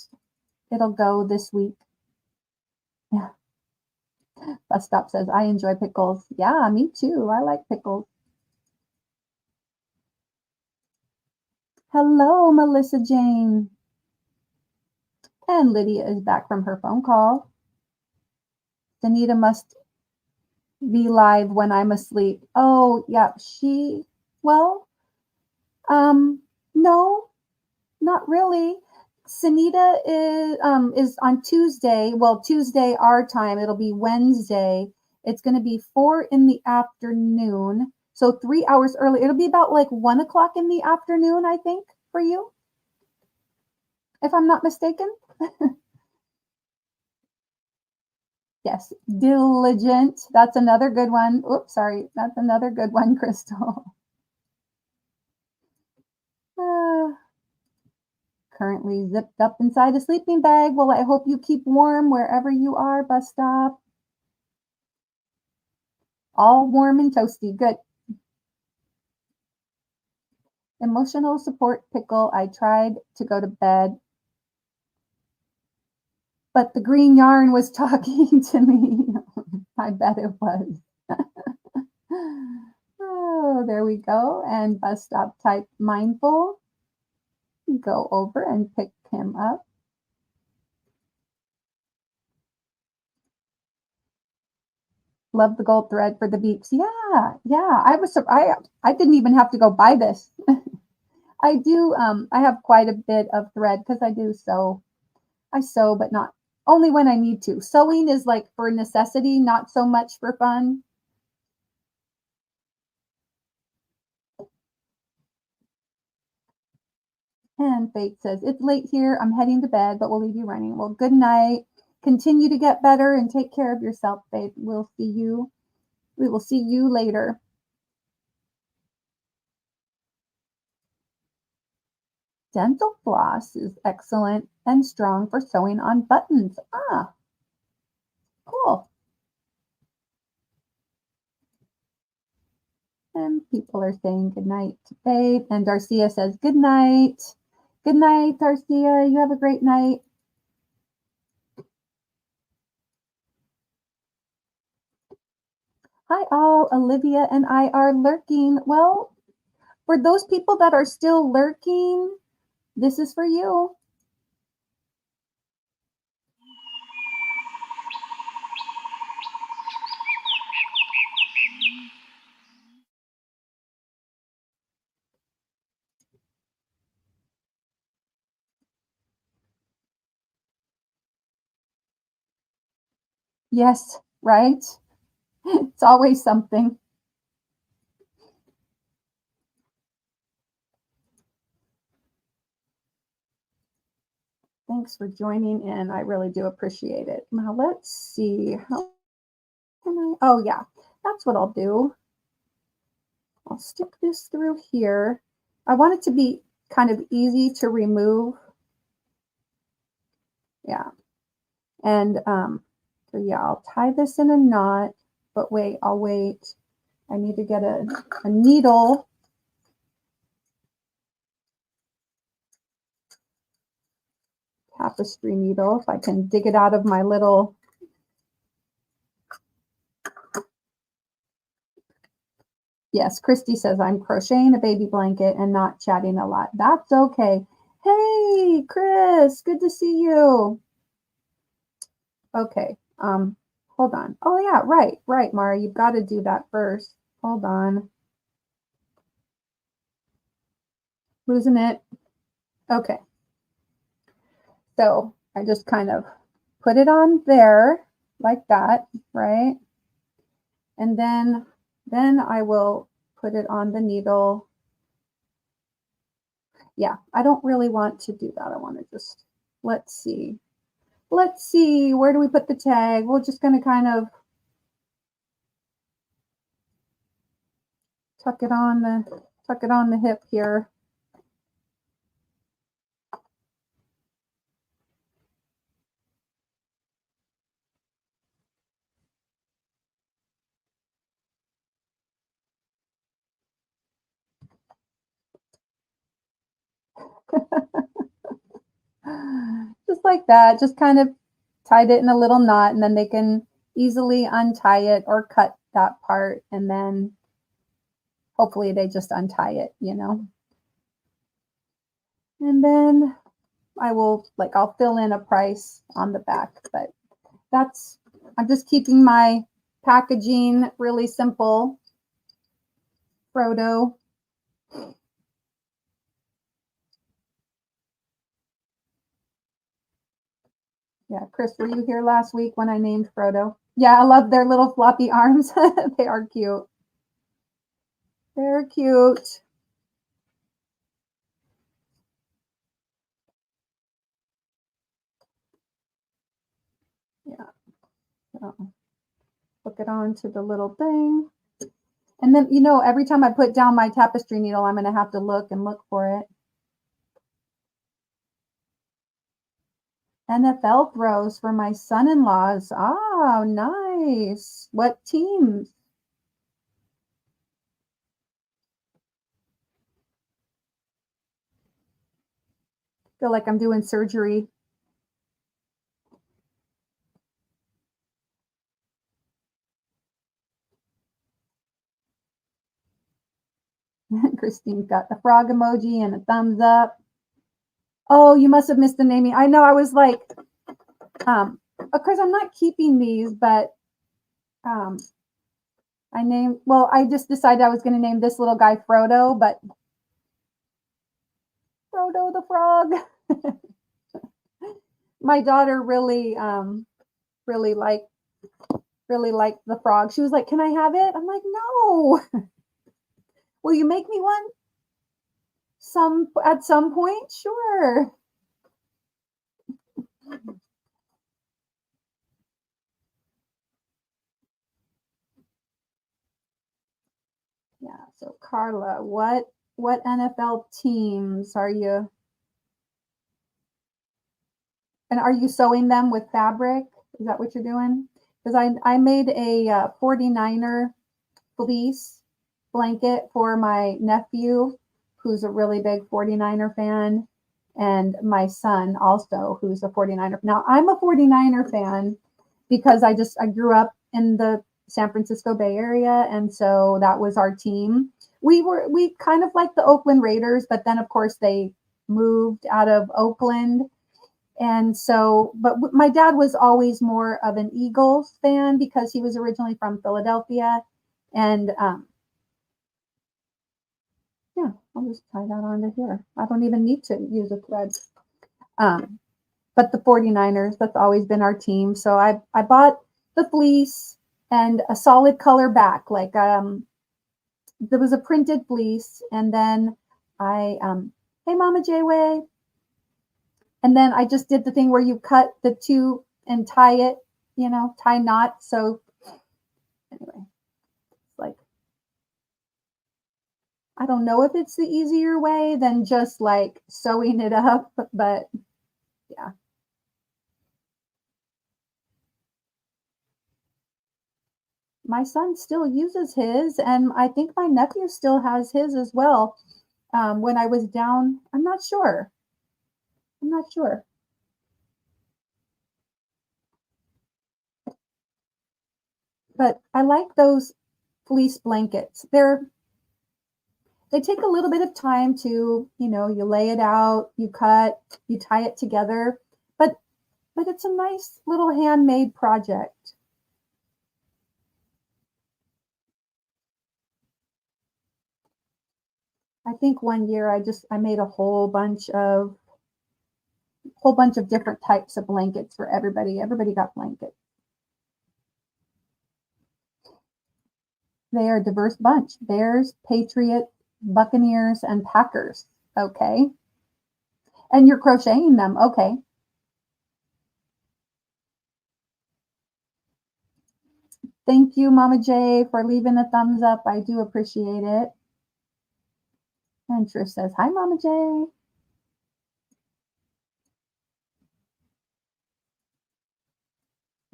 it'll go this week. Yeah. Bus Stop says, I enjoy pickles. Yeah, me too. I like pickles. Hello, Melissa Jane. And Lydia is back from her phone call. Danita must be live when I'm asleep. Oh, yeah, well, no, not really. Sunita is on Tuesday. Well, Tuesday our time. It'll be Wednesday. It's going to be 4 in the afternoon. So 3 hours early. It'll be about like 1 o'clock in the afternoon, I think, for you, if I'm not mistaken. Yes, diligent. That's another good one. Oops, sorry. That's another good one, Crystal. Currently zipped up inside a sleeping bag. Well, I hope you keep warm wherever you are, Bus Stop. All warm and toasty. Good. Emotional support pickle. I tried to go to bed, but the green yarn was talking to me. I bet it was. Oh, there we go. And Bus Stop type mindful. Go over and pick him up. Love the gold thread for the beaks. Yeah, yeah. I didn't even have to go buy this. I do I have quite a bit of thread because I do sew. I sew, but not only when I need to. Sewing is like for necessity, not so much for fun. And Faith says, it's late here. I'm heading to bed, but we'll leave you running. Well, good night. Continue to get better and take care of yourself, Faith. We'll see you. We will see you later. Dental floss is excellent and strong for sewing on buttons. Ah, cool. And people are saying good night to Faith. And Darcia says good night. Good night, Darcia. You have a great night. Hi, all. Olivia and I are lurking. Well, for those people that are still lurking, this is for you. Yes, right? It's always something. Thanks for joining in. I really do appreciate it. Now let's see. How can I? Oh, yeah, that's what I'll do. I'll stick this through here. I want it to be kind of easy to remove. Yeah. And so yeah, I'll tie this in a knot, but wait, I'll wait. I need to get a needle. Tapestry needle, if I can dig it out of my little. Yes, Christy says I'm crocheting a baby blanket and not chatting a lot. That's okay. Hey, Chris, good to see you. Okay, hold on. Oh yeah, right, Mara, you've got to do that first. Hold on. Losing it. Okay. So I just kind of put it on there like that, right? And then I will put it on the needle. Yeah, I don't really want to do that. I want to just, let's see, where do we put the tag? We're just going to kind of tuck it on the hip here. Just like that, just kind of tied it in a little knot, and then they can easily untie it or cut that part, and then hopefully they just untie it, you know. And then I'll fill in a price on the back, but I'm just keeping my packaging really simple. Frodo. Yeah, Chris, were you here last week when I named Frodo? Yeah, I love their little floppy arms. They are cute. They're cute. Yeah. So hook it on to the little thing. And then, every time I put down my tapestry needle, I'm going to have to look for it. NFL throws for my son-in-laws. Oh, nice. What teams? Feel like I'm doing surgery. Christine's got the frog emoji and a thumbs up. Oh, you must have missed the naming. I know. I was like, of course, I'm not keeping these, but I just decided I was going to name this little guy Frodo, but Frodo the frog. My daughter really liked the frog. She was like, "Can I have it?" I'm like, "No." Will you make me one? At some point, sure. Yeah. So Carla, what NFL teams are you? And are you sewing them with fabric? Is that what you're doing? Because I made a 49er fleece blanket for my nephew, who's a really big 49er fan, and my son also, who's a 49er. Now, I'm a 49er fan because I grew up in the San Francisco Bay Area, and so that was our team. We kind of like the Oakland Raiders, but then of course they moved out of Oakland. And so, but my dad was always more of an Eagles fan because he was originally from Philadelphia. And yeah, I'll just tie that onto here. I don't even need to use a thread. But the 49ers, that's always been our team. So I bought the fleece and a solid color back. Like there was a printed fleece, and then hey Mama J-Way. And then I just did the thing where you cut the two and tie it, tie knot. So anyway, like I don't know if it's the easier way than just like sewing it up, but yeah. My son still uses his, and I think my nephew still has his as well. When I was down, I'm not sure. I'm not sure, but I like those fleece blankets. They take a little bit of time to, you lay it out, you cut, you tie it together, but it's a nice little handmade project. I think one year I made a whole bunch of different types of blankets for everybody. Everybody got blankets. They are a diverse bunch. Bears, Patriots, Buccaneers, and Packers. Okay. And you're crocheting them. Okay. Thank you, Mama J, for leaving a thumbs up. I do appreciate it. And Trish says, hi, Mama J.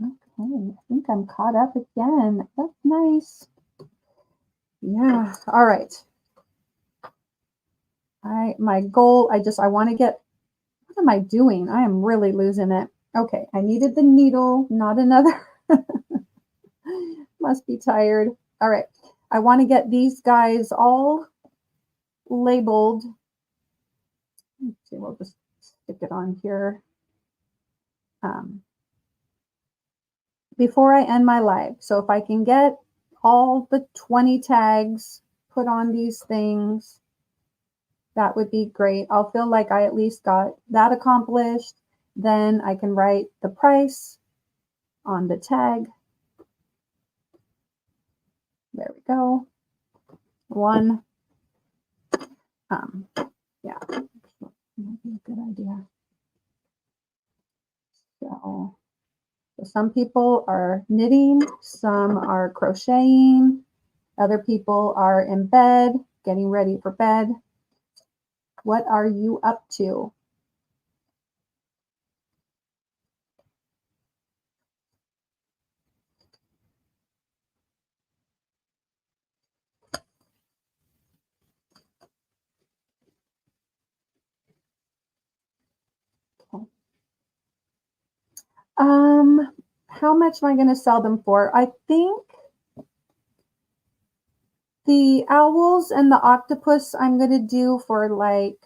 Okay, I think I'm caught up again. That's nice. Yeah. All right. My goal, I want to get, what am I doing? I am really losing it. Okay, I needed the needle, not another. Must be tired. All right. I want to get these guys all labeled. Let's see, we'll just stick it on here. Before I end my live. So if I can get all the 20 tags put on these things, that would be great. I'll feel like I at least got that accomplished. Then I can write the price on the tag. There we go. One. Yeah, might be a good idea. So some people are knitting, some are crocheting, other people are in bed, getting ready for bed. What are you up to? Okay. How much am I going to sell them for? I think the owls and the octopus I'm going to do for like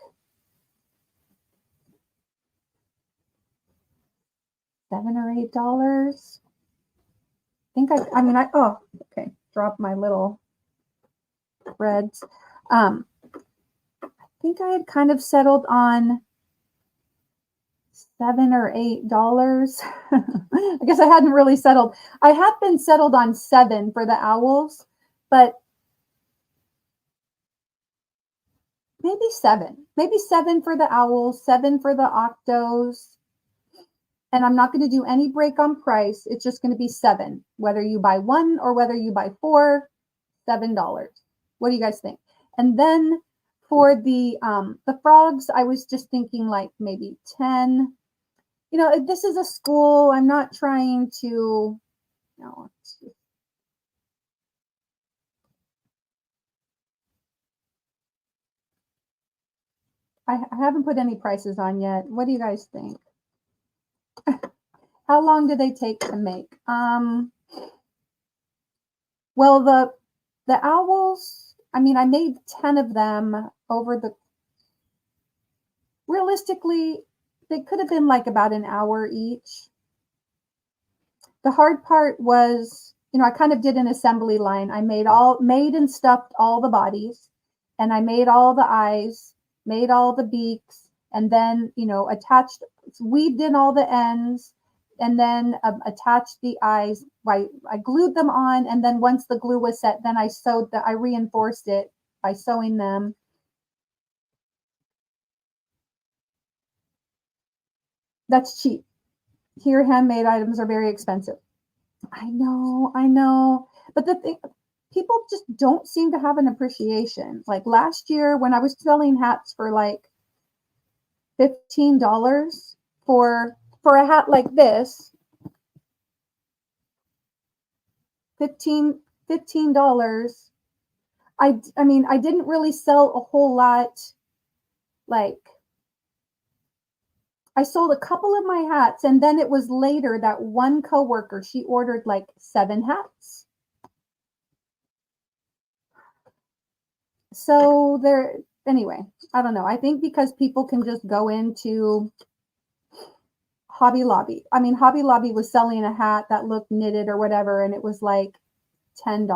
$7 or $8. Oh, okay. Drop my little threads. I think I had kind of settled on $7 or $8. I guess I hadn't really settled. I had been settled on 7 for the owls, but maybe 7. Maybe 7 for the owls, 7 for the octos. And I'm not going to do any break on price. It's just going to be 7, whether you buy 1 or whether you buy 4, $7. What do you guys think? And then for the frogs, I was just thinking like maybe 10. This is a school. I'm not trying to, no, I haven't put any prices on yet. What do you guys think? How long do they take to make? Well, the owls, I made 10 of them realistically, they could have been like about an hour each. The hard part was, I kind of did an assembly line. I made and stuffed all the bodies, and I made all the eyes, made all the beaks, and then, weaved in all the ends, and then attached the eyes. I glued them on, and then once the glue was set, then I reinforced it by sewing them. That's cheap. Here, handmade items are very expensive. I know. But the thing, people just don't seem to have an appreciation. Like last year when I was selling hats for like $15 for a hat like this, 15 $15. I mean, I didn't really sell a whole lot. Like I sold a couple of my hats, and then it was later that one coworker, she ordered like 7 hats. So there, anyway, I don't know. I think because people can just go into Hobby Lobby. I mean, Hobby Lobby was selling a hat that looked knitted or whatever, and it was like $10.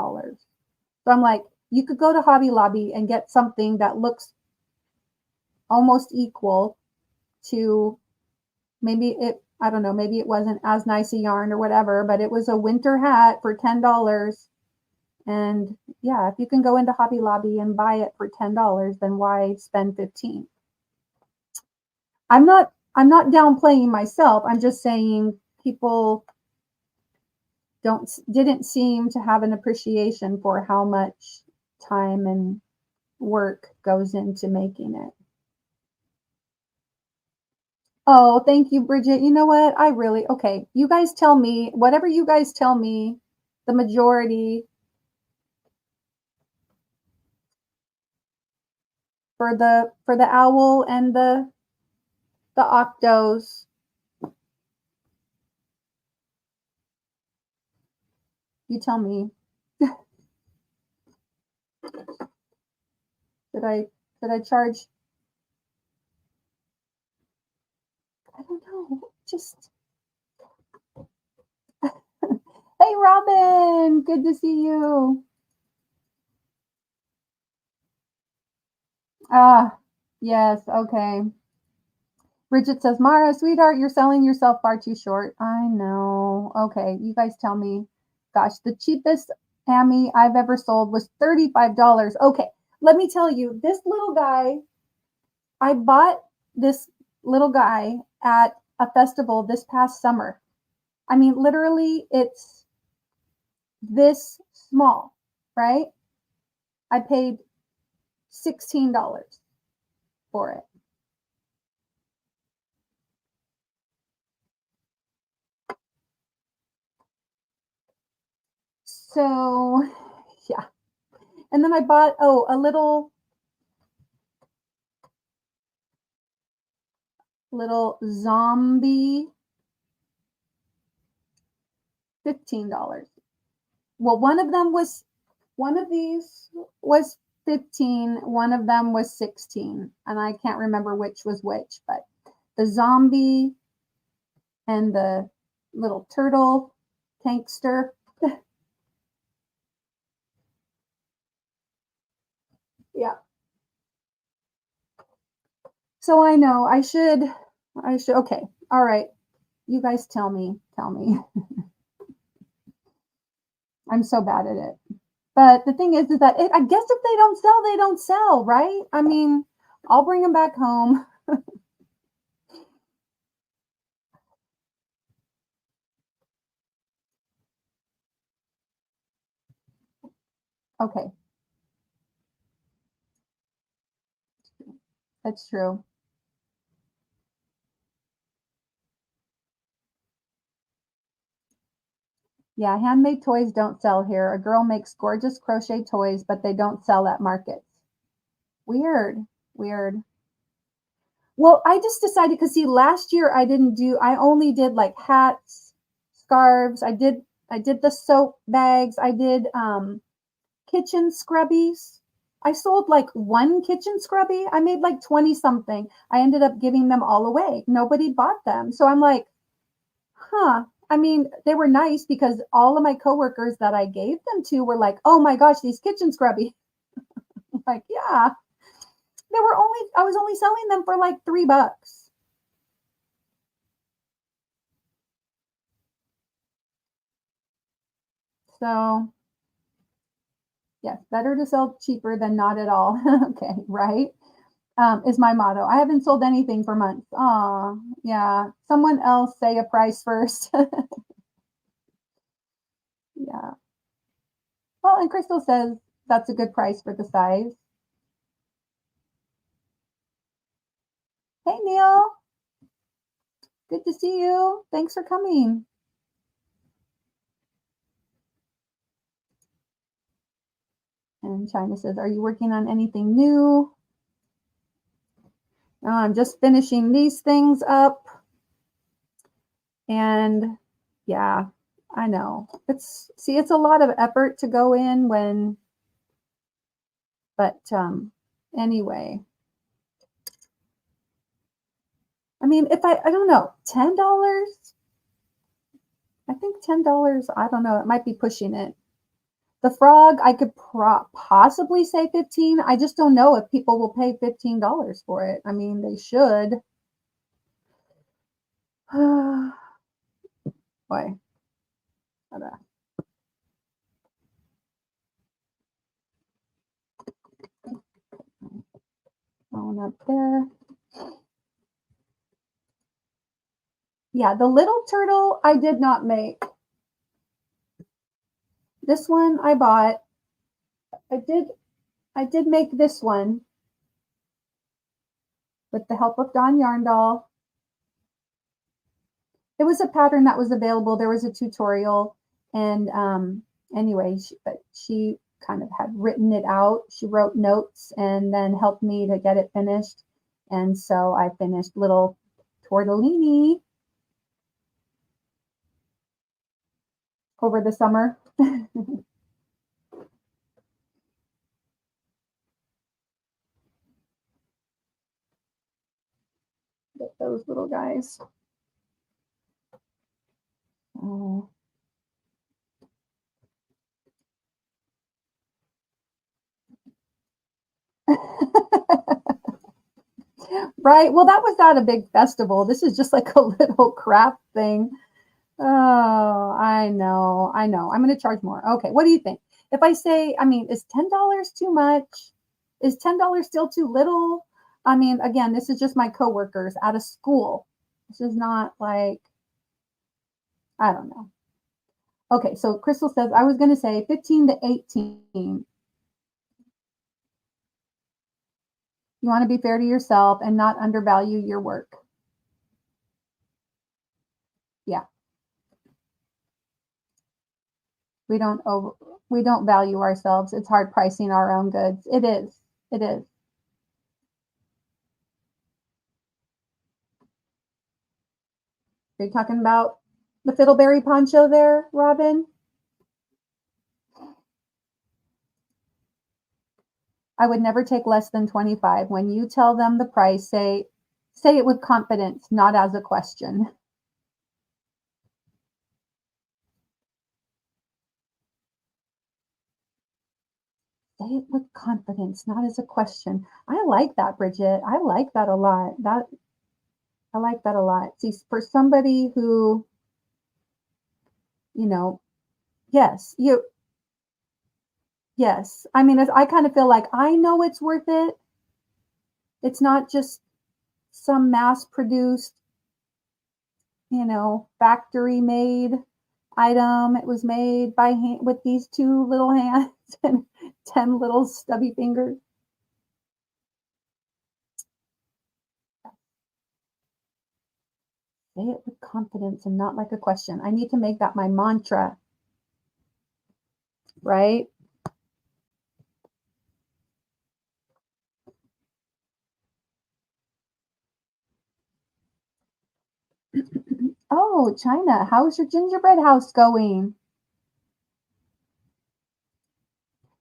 So I'm like, you could go to Hobby Lobby and get something that looks almost equal to maybe it, I don't know, maybe it wasn't as nice a yarn or whatever, but it was a winter hat for $10. And yeah, if you can go into Hobby Lobby and buy it for $10, then why spend 15? I'm not downplaying myself. I'm just saying people didn't seem to have an appreciation for how much time and work goes into making it. Oh, thank you, Bridget. You know what? Okay, you guys tell me, whatever you guys tell me, the majority for the owl and the octos. You tell me. Did I charge? I don't know. Just hey, Robin, good to see you. Ah, yes, okay. Bridget says, Mara, sweetheart, you're selling yourself far too short. I know. Okay, you guys tell me. Gosh, the cheapest Amy I've ever sold was $35. Okay, let me tell you, this little guy, I bought this little guy at a festival this past summer. I mean, literally, it's this small, right? I paid $16 for it. So, yeah. And then I bought, a little zombie, $15. Well, one of these was 15, one of them was 16, and I can't remember which was which, but the zombie and the little turtle tankster. Yeah. So I know I should, okay. All right. You guys tell me. I'm so bad at it. But the thing is that I guess if they don't sell, they don't sell, right? I mean, I'll bring them back home. Okay, that's true. Yeah, handmade toys don't sell here. A girl makes gorgeous crochet toys, but they don't sell at markets. Weird, weird. Well, I just decided because see, last year I only did like hats, scarves. I did the soap bags. I did kitchen scrubbies. I sold like one kitchen scrubby. I made like 20 something. I ended up giving them all away. Nobody bought them. So I'm like, huh. I mean, they were nice because all of my coworkers that I gave them to were like, oh my gosh, these kitchen scrubby. Like, yeah. I was only selling them for like $3. So yes, better to sell cheaper than not at all. Okay, right? Is my motto. I haven't sold anything for months. Oh, yeah. Someone else say a price first. Yeah. Well, and Crystal says that's a good price for the size. Hey, Neil. Good to see you. Thanks for coming. And China says, are you working on anything new? No, I'm just finishing these things up. And yeah, I know. It's a lot of effort to go in but anyway. I mean, if I don't know, $10? I think $10, I don't know, it might be pushing it. The frog, I could possibly say 15. I just don't know if people will pay $15 for it. I mean, they should. Boy, gotta phone up there. Yeah, the little turtle I did not make. This one I bought. I did make this one with the help of Dawn Yarn Doll. It was a pattern that was available. There was a tutorial, and anyway, she kind of had written it out. She wrote notes and then helped me to get it finished. And so I finished little tortellini over the summer. Get those little guys. Oh. Right. Well, that was not a big festival. This is just like a little craft thing. Oh, I know. I know. I'm going to charge more. Okay. What do you think? If I say, I mean, is $10 too much? Is $10 still too little? I mean, again, this is just my coworkers out of school. This is not like, I don't know. Okay. So Crystal says, I was going to say 15 to 18. You want to be fair to yourself and not undervalue your work. Yeah. We don't over, we don't value ourselves. It's hard pricing our own goods. It is. It is. Are you talking about the fiddleberry poncho there, Robin? I would never take less than 25. When you tell them the price, say it with confidence, not as a question. Say it with confidence, not as a question. I like that, Bridget. I like that a lot. I like that a lot. See, for somebody who, you know, yes, yes. I mean, I kind of feel like I know it's worth it. It's not just some mass produced, factory made item. It was made by hand with these two little hands and 10 little stubby fingers. Say it with confidence and not like a question. I need to make that my mantra, right? Oh, China, how's your gingerbread house going?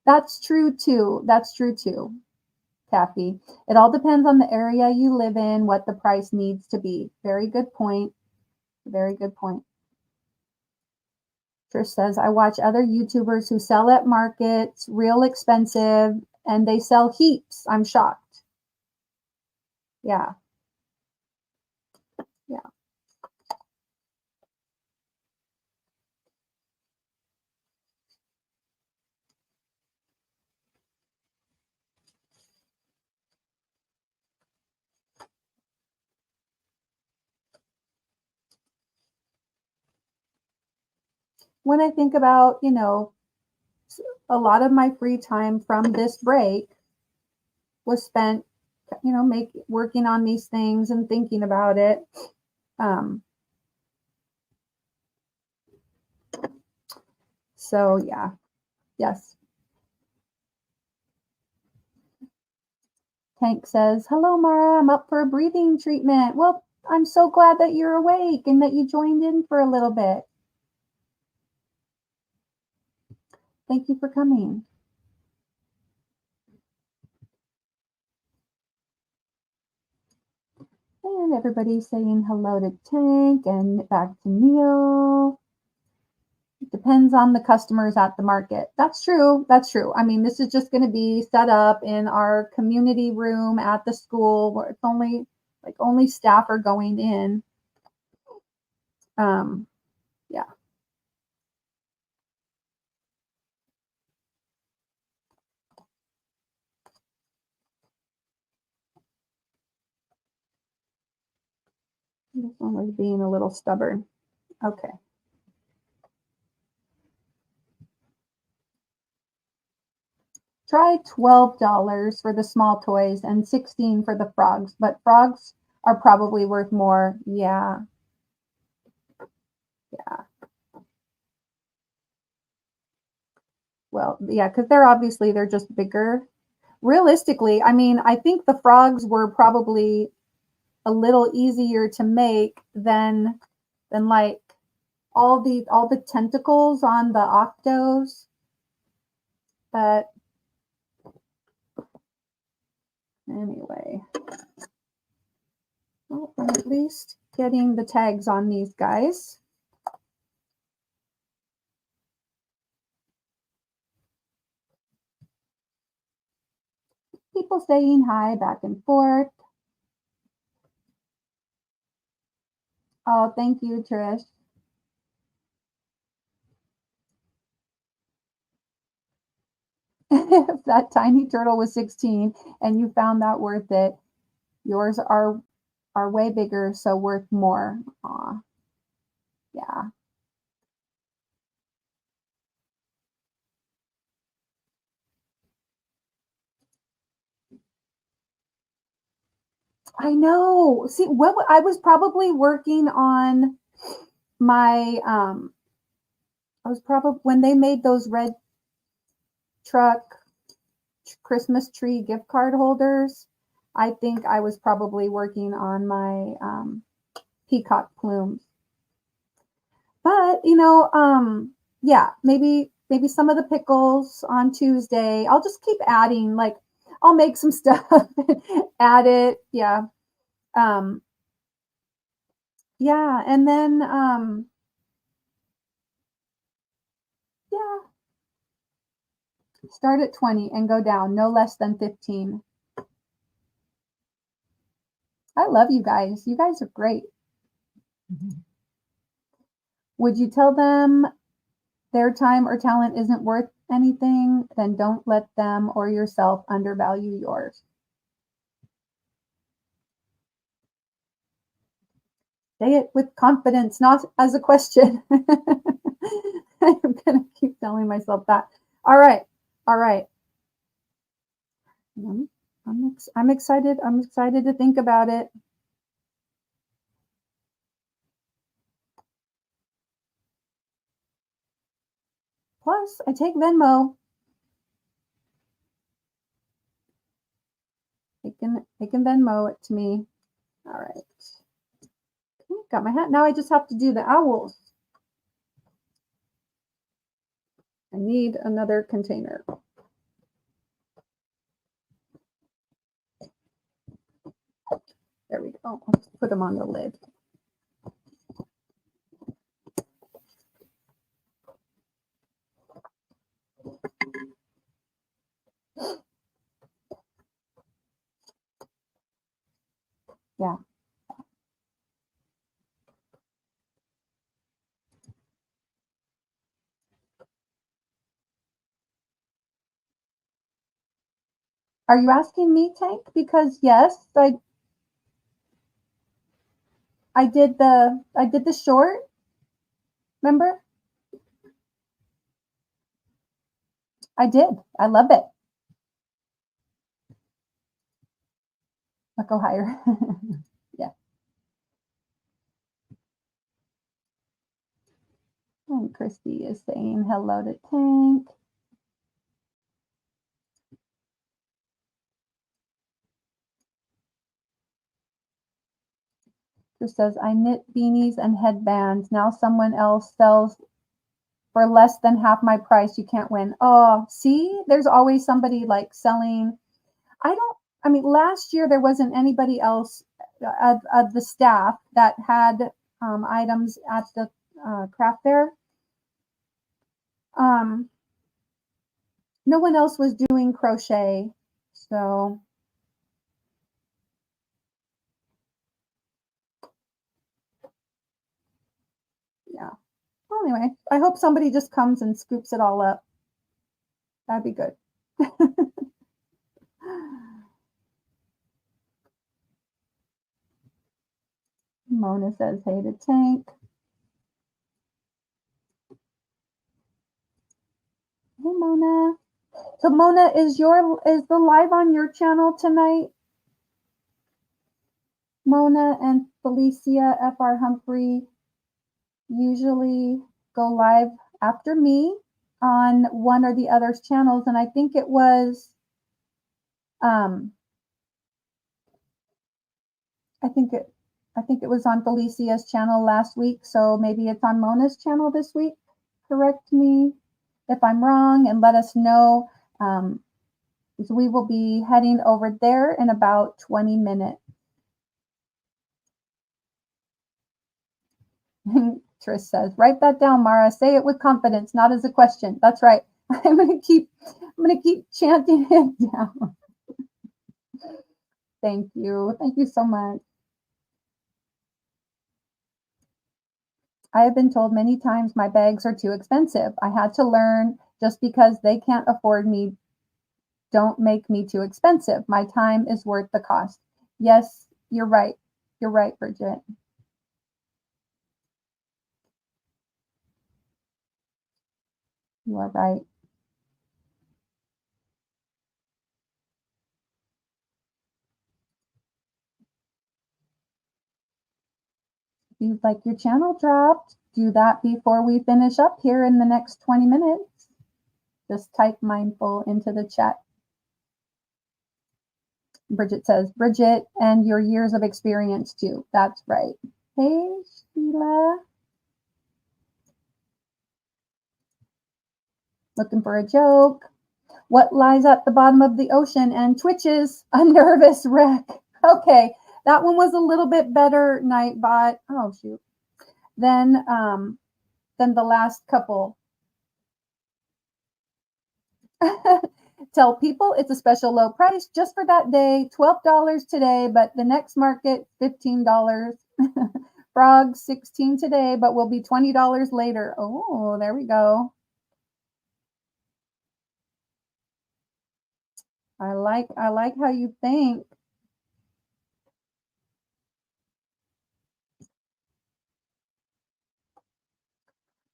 That's true too. That's true too, Taffy. It all depends on the area you live in, what the price needs to be. Very good point. Very good point. Trish says, I watch other YouTubers who sell at markets, real expensive, and they sell heaps. I'm shocked. Yeah. Yeah. When I think about, a lot of my free time from this break was spent, working on these things and thinking about it. Um, so yeah, yes. Tank says, "Hello, Mara. I'm up for a breathing treatment." Well, I'm so glad that you're awake and that you joined in for a little bit. Thank you for coming. And everybody's saying hello to Tank and back to Neil. It depends on the customers at the market. That's true. That's true. I mean, this is just going to be set up in our community room at the school where it's only staff are going in. Yeah. This one was being a little stubborn. Okay. Try $12 for the small toys and $16 for the frogs, but frogs are probably worth more. Yeah. Yeah. Well, yeah, because they're just bigger. Realistically, I mean, I think the frogs were probably a little easier to make than like all the tentacles on the octos. But anyway, well, I'm at least getting the tags on these guys. People saying hi back and forth. Oh, thank you, Trish. If that tiny turtle was 16 and you found that worth it, yours are way bigger, so worth more. Aw, yeah. I know. See, what I was probably working on my I was probably when they made those red truck Christmas tree gift card holders. I think I was probably working on my peacock plumes. But yeah, maybe some of the pickles on Tuesday. I'll just keep adding. Like, I'll make some stuff, add it. Yeah, um, yeah, and then yeah, start at 20 and go down, no less than 15. I love you guys. You guys are great. Would you tell them their time or talent isn't worth anything? Then don't let them or yourself undervalue yours. Say it with confidence, not as a question. I'm going to keep telling myself that. All right. All right. I'm excited. I'm excited to think about it. Plus, I take Venmo. They can Venmo it to me. All right. Got my hat. Now I just have to do the owls. I need another container. There we go. I'll just put them on the lid. Yeah. Are you asking me, Tank? Because yes, I did the short. Remember? I did. I love it. But go higher. Yeah. And Christy is saying hello to Tank. Chris says, I knit beanies and headbands. Now someone else sells for less than half my price. You can't win. Oh, see, there's always somebody like selling. I mean, last year there wasn't anybody else of the staff that had items at the craft fair. No one else was doing crochet. So, yeah. Well, anyway, I hope somebody just comes and scoops it all up. That'd be good. Mona says, hey to Tank. Hey, Mona. So, Mona, is the live on your channel tonight? Mona and Felicia F.R. Humphrey usually go live after me on one or the other's channels, and I think it was I think it was on Felicia's channel last week, so maybe it's on Mona's channel this week. Correct me if I'm wrong and let us know. So we will be heading over there in about 20 minutes. Trish says, write that down, Mara. Say it with confidence, not as a question. That's right. I'm gonna keep chanting it down. Thank you. Thank you so much. I have been told many times my bags are too expensive. I had to learn just because they can't afford me, don't make me too expensive. My time is worth the cost. Yes, you're right. You're right, Bridget. You are right. If you'd like your channel dropped, do that before we finish up here in the next 20 minutes. Just type mindful into the chat. Bridget says, Bridget, and your years of experience too. That's right. Hey, Sheila. Looking for a joke. What lies at the bottom of the ocean and twitches? A nervous wreck. Okay, that one was a little bit better, Nightbot. Oh, shoot. Than the last couple. Tell people it's a special low price just for that day, $12 today, but the next market, $15. Frogs, $16 today, but will be $20 later. Oh, there we go. I like how you think.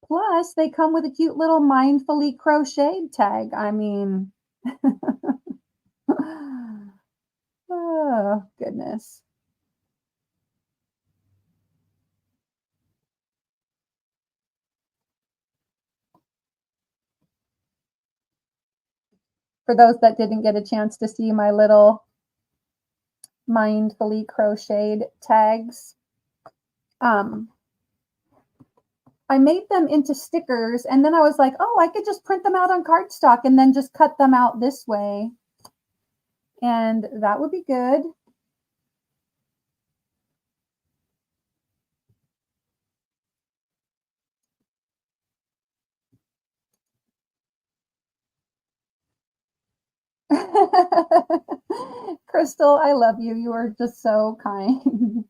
Plus, they come with a cute little mindfully crocheted tag. I mean, oh, goodness. For those that didn't get a chance to see my little mindfully crocheted tags, I made them into stickers, and then I was like, oh, I could just print them out on cardstock and then just cut them out this way. And that would be good. Crystal, I love you. You are just so kind.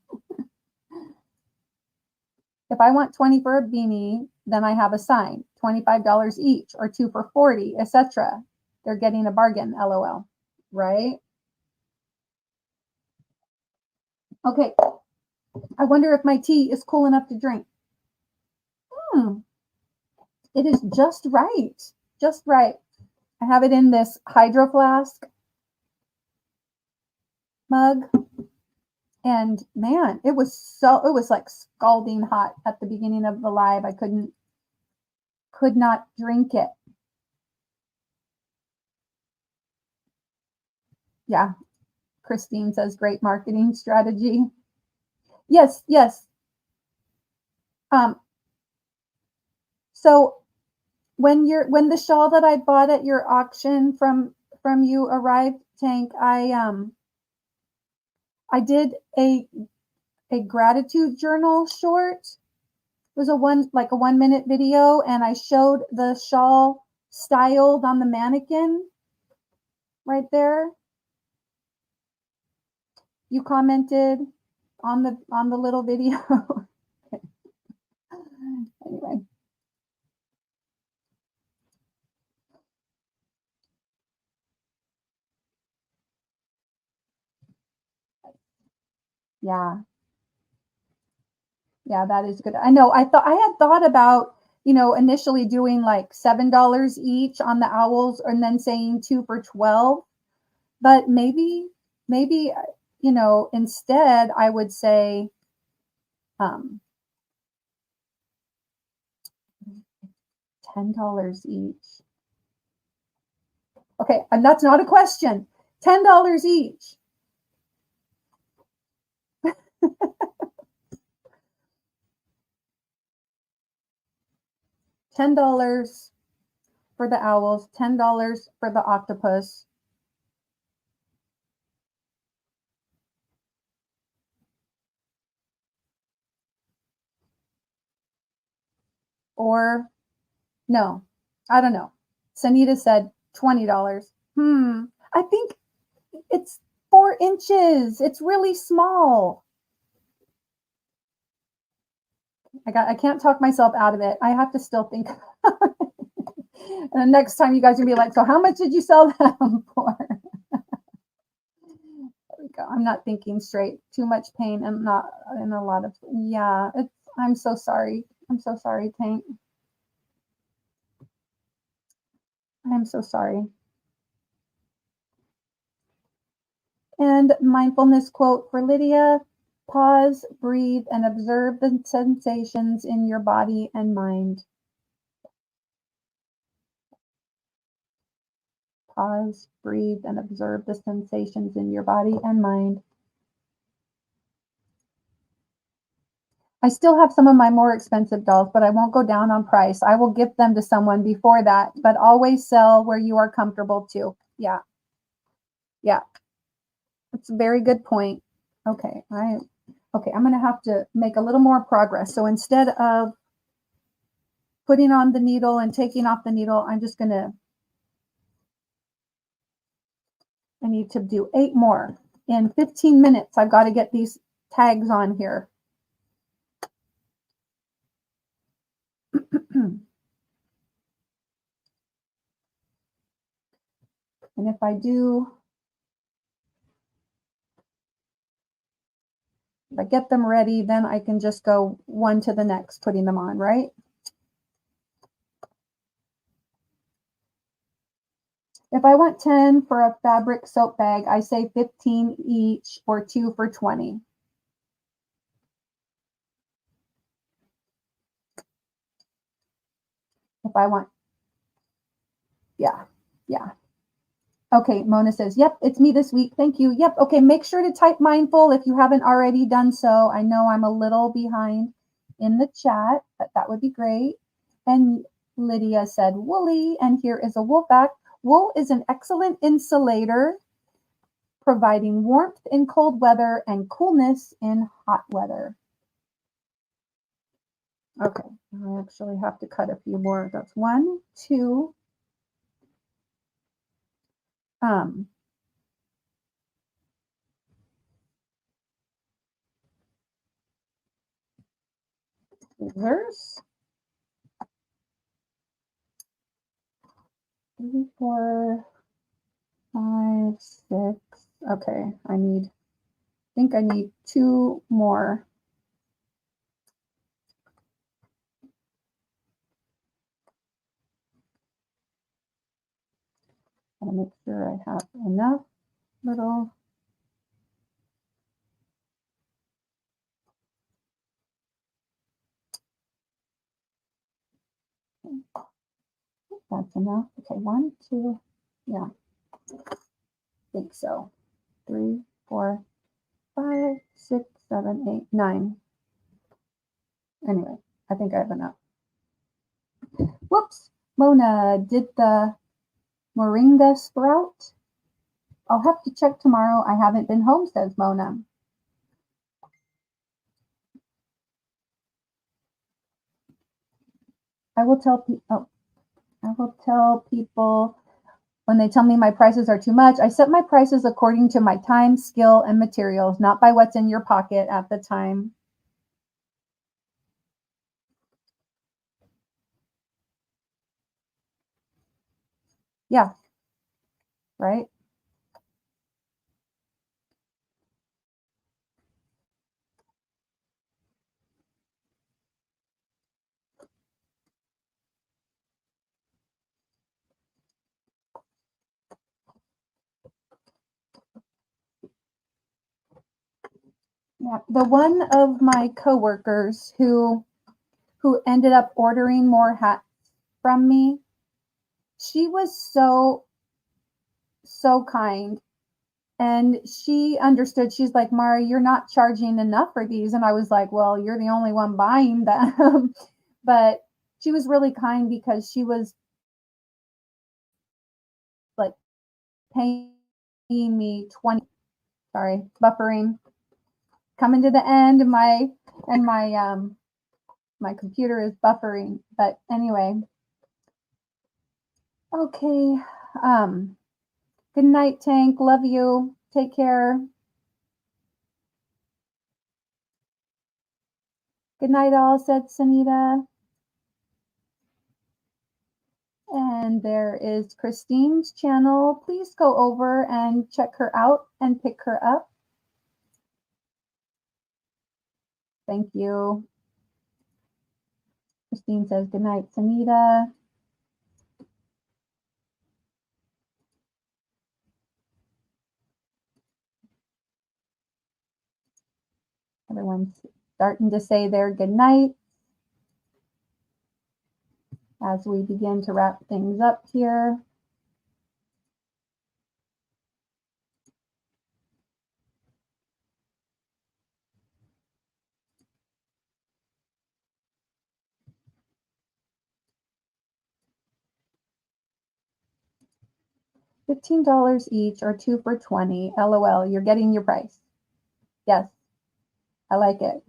If I want 20 for a beanie, then I have a sign, $25 each or 2 for 40, etc. They're getting a bargain, LOL. Right? Okay. I wonder if my tea is cool enough to drink. It is just right. Just right. I have it in this Hydro Flask mug. And man, it was like scalding hot at the beginning of the live. I could not drink it. Yeah. Christine says great marketing strategy. Yes, yes. So when the shawl that I bought at your auction from you arrived, Tank, I did a gratitude journal short. It was a 1 minute video, and I showed the shawl styled on the mannequin right there. You commented on the little video. Anyway. Yeah. Yeah, that is good. I know. I had thought about, initially doing like $7 each on the owls and then saying 2 for 12. But maybe, instead I would say $10 each. Okay, and that's not a question. $10 each. $10 for the owls, $10 for the octopus. Or no, I don't know. Sanita said $20. I think it's 4 inches. It's really small. I can't talk myself out of it. I have to still think. And the next time you guys will be like, so how much did you sell them for? There we go. I'm not thinking straight. Too much pain and not in a lot of, yeah, I'm so sorry. I'm so sorry, Tank. I'm so sorry. And mindfulness quote for Lydia: pause, breathe, and observe the sensations in your body and mind. Pause, breathe, and observe the sensations in your body and mind. I still have some of my more expensive dolls, but I won't go down on price. I will gift them to someone before that, but always sell where you are comfortable too. Yeah. Yeah. That's a very good point. Okay. I'm going to have to make a little more progress. So instead of putting on the needle and taking off the needle, I'm just going to, I need to do 8 more. In 15 minutes, I've got to get these tags on here. And if I get them ready, then I can just go one to the next, putting them on, right? If I want 10 for a fabric soap bag, I say 15 each or 2 for 20. If I want, yeah. Okay, Mona says, yep, it's me this week. Thank you. Yep. Okay, make sure to type mindful if you haven't already done so. I know I'm a little behind in the chat, but that would be great. And Lydia said woolly, and here is a wool fact. Wool is an excellent insulator, providing warmth in cold weather and coolness in hot weather. Okay, I actually have to cut a few more. That's 1, 2. Scissors. 3, 4, 5, 6. Okay, I think I need 2 more. make sure I have enough little. That's enough. Okay, 1, 2, yeah, I think so. 3, 4, 5, 6, 7, 8, 9. Anyway, I think I have enough. Whoops, Mona, did the moringa sprout? I'll have to check tomorrow. I haven't been home, says Mona. I will tell people when they tell me my prices are too much. I set my prices according to my time, skill, and materials, not by what's in your pocket at the time. Yeah, right? Yeah. The one of my coworkers who ended up ordering more hats from me, she was so kind. And she understood. She's like, Mara, you're not charging enough for these. And I was like, well, you're the only one buying them. But she was really kind because she was like paying me 20. Sorry, buffering. Coming to the end, my my computer is buffering. But anyway, okay. Good night, Tank. Love you. Take care. Good night, all, said Sunita. And there is Christine's channel. Please go over and check her out and pick her up. Thank you. Christine says good night, Sunita. Everyone's starting to say their good night as we begin to wrap things up here. $15 each or 2 for 20. LOL, you're getting your price. Yes, I like it.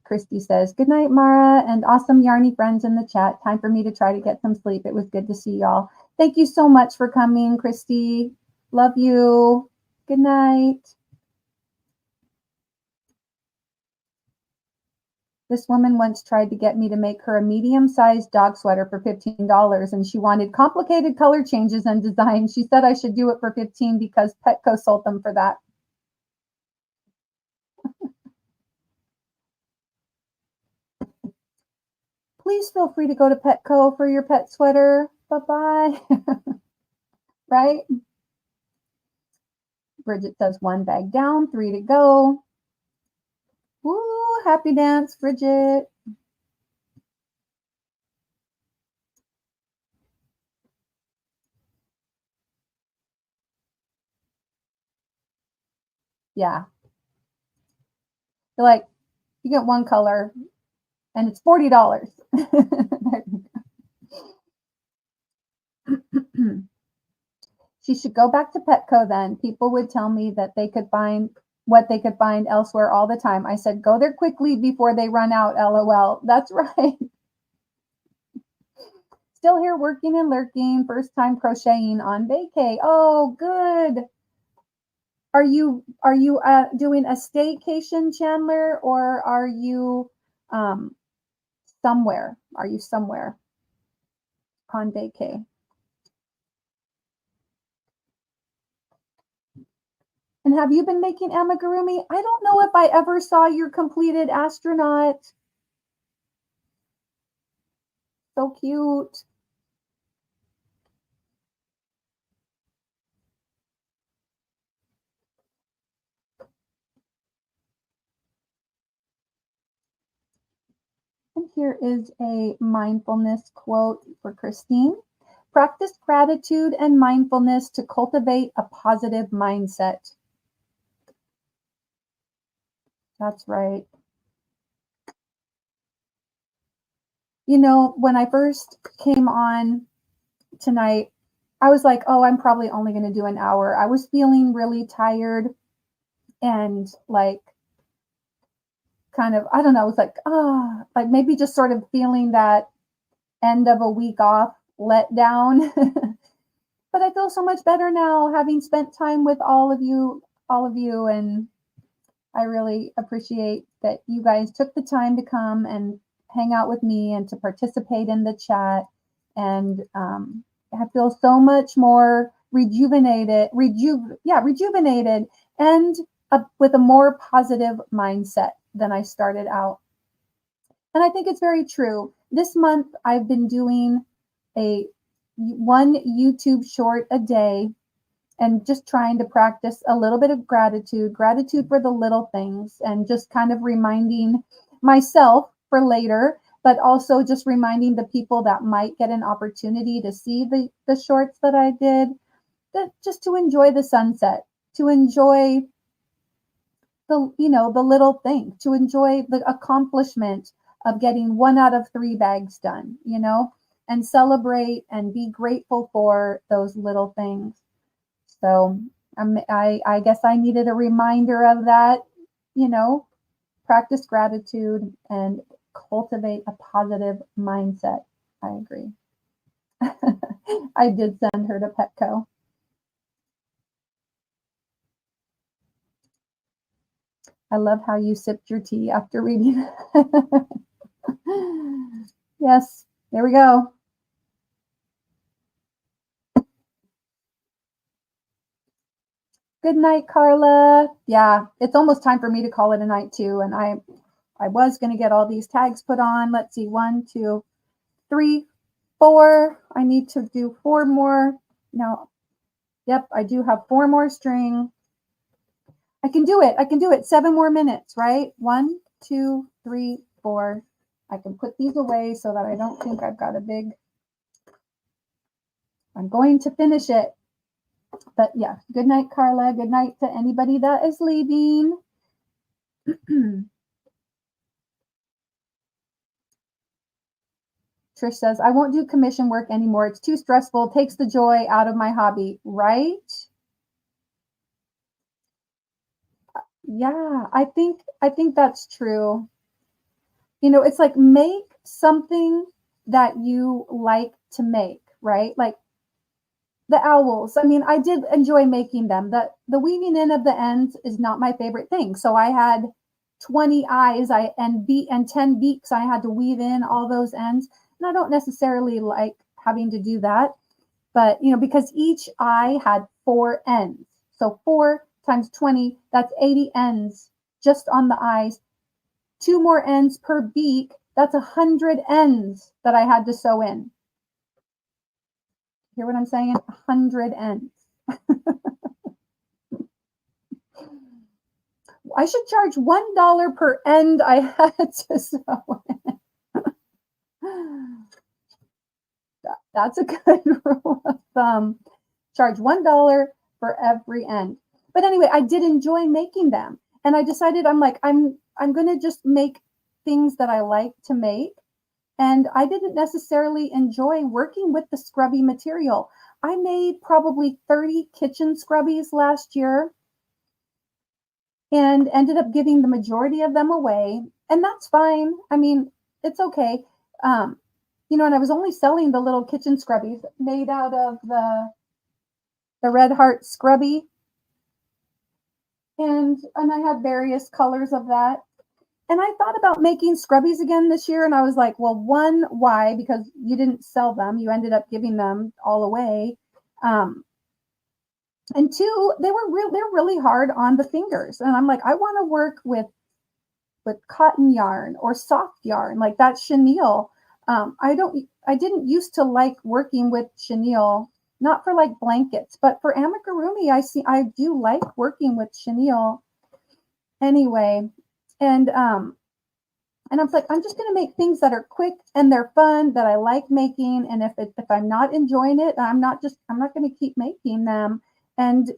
Christy says, good night, Mara, and awesome yarny friends in the chat. Time for me to try to get some sleep. It was good to see y'all. Thank you so much for coming, Christy. Love you. Good night. This woman once tried to get me to make her a medium-sized dog sweater for $15, and she wanted complicated color changes and designs. She said I should do it for $15 because Petco sold them for that. Please feel free to go to Petco for your pet sweater. Bye-bye. Right? Bridget says 1 bag down, 3 to go. Woo, happy dance, Bridget. Yeah. You're like, you get one color and it's $40. She should go back to Petco then. People would tell me that they could find what they could find elsewhere all the time. I said, go there quickly before they run out, LOL. That's right. Still here working and lurking. First time crocheting on vacay. Oh, good. Are you doing a staycation, Chandler, or are you somewhere? Are you somewhere on vacay? And have you been making amigurumi? I don't know if I ever saw your completed astronaut. So cute. Here is a mindfulness quote for Christine. Practice gratitude and mindfulness to cultivate a positive mindset. That's right. You know, when I first came on tonight, I was like, oh, I'm probably only going to do an hour. I was feeling really tired and like kind of, I don't know, it was like, like maybe just sort of feeling that end of a week off let down. But I feel so much better now having spent time with all of you. And I really appreciate that you guys took the time to come and hang out with me and to participate in the chat. And I feel so much more rejuvenated and with a more positive mindset than I started out. And I think it's very true. This month I've been doing a one YouTube short a day and just trying to practice a little bit of gratitude for the little things, and just kind of reminding myself for later, but also just reminding the people that might get an opportunity to see the shorts that I did, that just to enjoy the sunset, to enjoy the little thing, to enjoy the accomplishment of getting 1 out of 3 bags done, and celebrate and be grateful for those little things. So I guess I needed a reminder of that, practice gratitude and cultivate a positive mindset. I agree. I did send her to Petco. I love how you sipped your tea after reading. Yes, there we go. Good night, Carla. Yeah, it's almost time for me to call it a night too. And I was going to get all these tags put on. Let's see, 1, 2, 3, 4. I need to do 4 more. No, yep, I do have 4 more string. I can do it. 7 more minutes, right? 1, 2, 3, 4. I can put these away so that I don't think I've got a big. I'm going to finish it. But yeah, good night, Carla. Good night to anybody that is leaving. Trish says, I won't do commission work anymore. It's too stressful. Takes the joy out of my hobby, right? Yeah, I think that's true. It's like, make something that you like to make, right? Like the owls. I mean, I did enjoy making them. The weaving in of the ends is not my favorite thing. So I had 20 eyes and 10 beaks. I had to weave in all those ends. And I don't necessarily like having to do that, but because each eye had 4 ends. So 4 times 20, that's 80 ends just on the eyes. 2 more ends per beak. That's 100 ends that I had to sew in. Hear what I'm saying? 100 ends. I should charge $1 per end I had to sew in. That's a good rule of thumb. Charge $1 for every end. But anyway, I did enjoy making them. And I decided I'm going to just make things that I like to make. And I didn't necessarily enjoy working with the scrubby material. I made probably 30 kitchen scrubbies last year and ended up giving the majority of them away. And that's fine. I mean, it's okay. And I was only selling the little kitchen scrubbies made out of the Red Heart scrubby. And I had various colors of that. And I thought about making scrubbies again this year. And I was like, well, 1, why? Because you didn't sell them. You ended up giving them all away. And 2, they're really hard on the fingers. And I'm like, I want to work with cotton yarn or soft yarn, like that chenille. I didn't used to like working with chenille, not for like blankets, but for amigurumi, I do like working with chenille anyway. And And I was like, I'm just going to make things that are quick and they're fun, that I like making. And if I'm not enjoying it, I'm not going to keep making them. And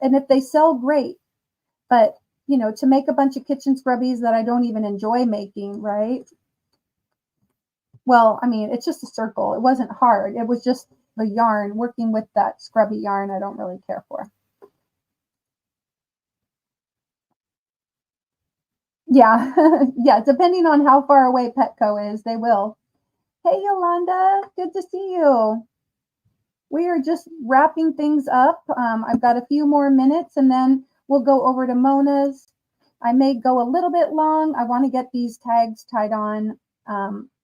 if they sell, great. But to make a bunch of kitchen scrubbies that I don't even enjoy making, right? Well, I mean, it's just a circle. It wasn't hard. It was just the yarn, working with that scrubby yarn I don't really care for. Yeah, yeah, depending on how far away Petco is, they will. Hey, Yolanda, good to see you. We are just wrapping things up. I've got a few more minutes and then we'll go over to Mona's. I may go a little bit long. I want to get these tags tied on,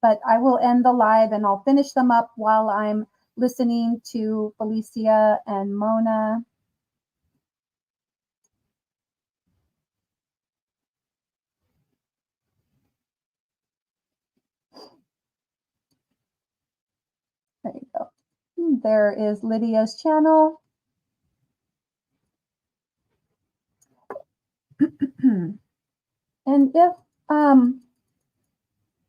but I will end the live and I'll finish them up while I'm listening to Felicia and Mona. There you go. There is Lydia's channel. And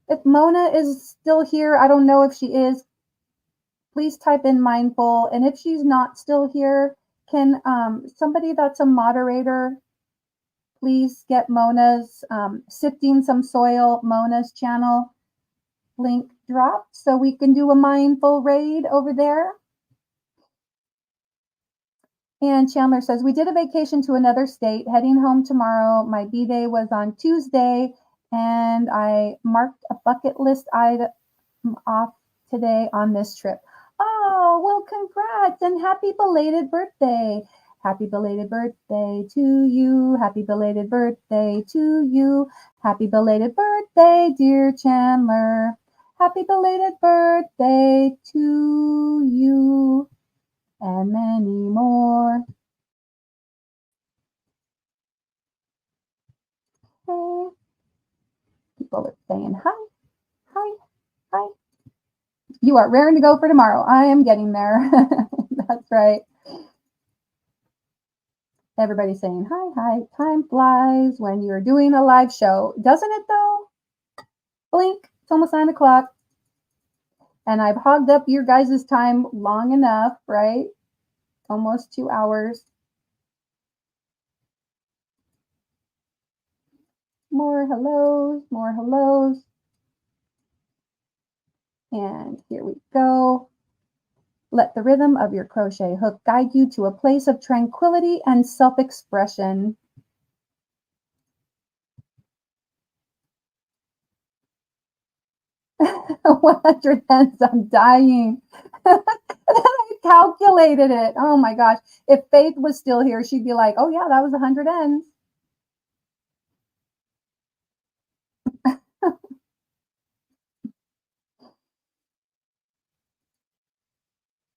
if Mona is still here, I don't know if she is, please type in mindful. And if she's not still here, can somebody that's a moderator please get Mona's Sifting Some Soil, Mona's channel link dropped so we can do a mindful raid over there? And Chandler says, we did a vacation to another state, heading home tomorrow. My B-Day was on Tuesday, and I marked a bucket list item off today on this trip. Oh, well, congrats and happy belated birthday. Happy belated birthday to you. Happy belated birthday to you. Happy belated birthday, dear Chandler. Happy belated birthday to you. And many more. Hey. People are saying hi, hi, hi. You are raring to go for tomorrow. I am getting there. That's right. Everybody's saying hi, hi. Time flies when you're doing a live show. Doesn't it though? Blink. It's almost 9 o'clock. And I've hogged up your guys' time long enough, right? Almost 2 hours. More hellos, more hellos. And here we go. Let the rhythm of your crochet hook guide you to a place of tranquility and self-expression. 100 ends, I'm dying. I calculated it. Oh my gosh. If Faith was still here, she'd be like, oh yeah, that was 100 ends.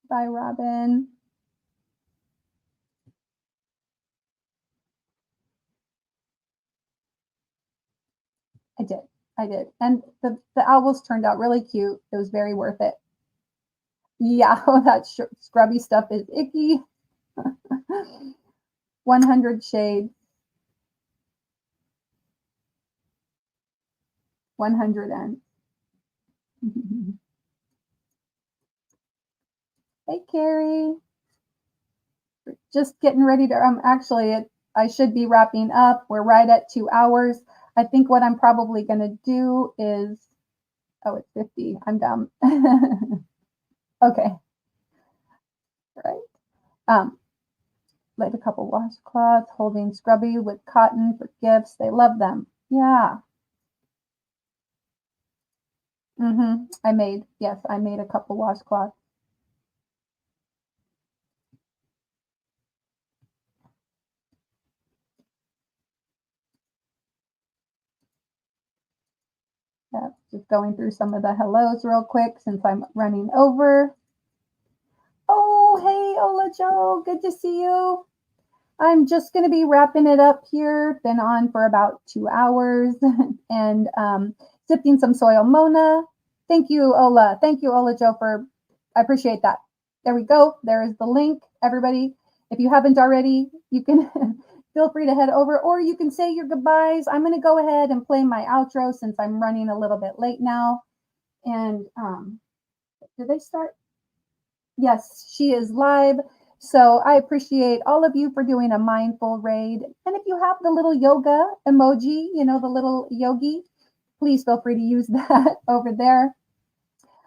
Bye, Robin. I did. I did. And the owls turned out really cute. It was very worth it. Yeah, that scrubby stuff is icky. 100 shades. 100 ends. Hey, Carrie. Just getting ready to, actually, I should be wrapping up. We're right at 2 hours. I think what I'm probably going to do is, oh, it's 50. I'm dumb. Okay. Right. Like a couple washcloths, holding scrubby with cotton for gifts. They love them. Yeah. I made a couple washcloths. Yeah, just going through some of the hellos real quick since I'm running over. Oh, hey, Ola Joe, good to see you. I'm just going to be wrapping it up here. Been on for about 2 hours and Sifting Some Soil, Mona. Thank you, Ola. Thank you, Ola Joe, I appreciate that. There we go. There is the link, everybody. If you haven't already, you can feel free to head over, or you can say your goodbyes. I'm going to go ahead and play my outro since I'm running a little bit late now. And did they start? Yes, she is live. So I appreciate all of you for doing a mindful raid. And if you have the little yoga emoji, the little yogi, please feel free to use that over there.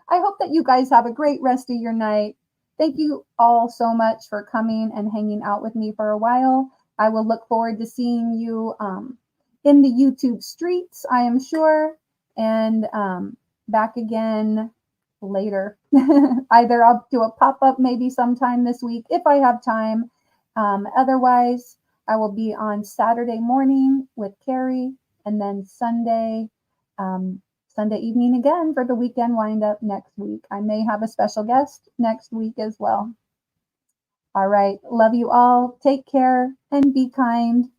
I hope that you guys have a great rest of your night. Thank you all so much for coming and hanging out with me for a while. I will look forward to seeing you in the YouTube streets, I am sure, and back again later. Either I'll do a pop-up maybe sometime this week if I have time. Otherwise, I will be on Saturday morning with Carrie, and then Sunday evening again for the weekend wind up next week. I may have a special guest next week as well. All right. Love you all. Take care and be kind.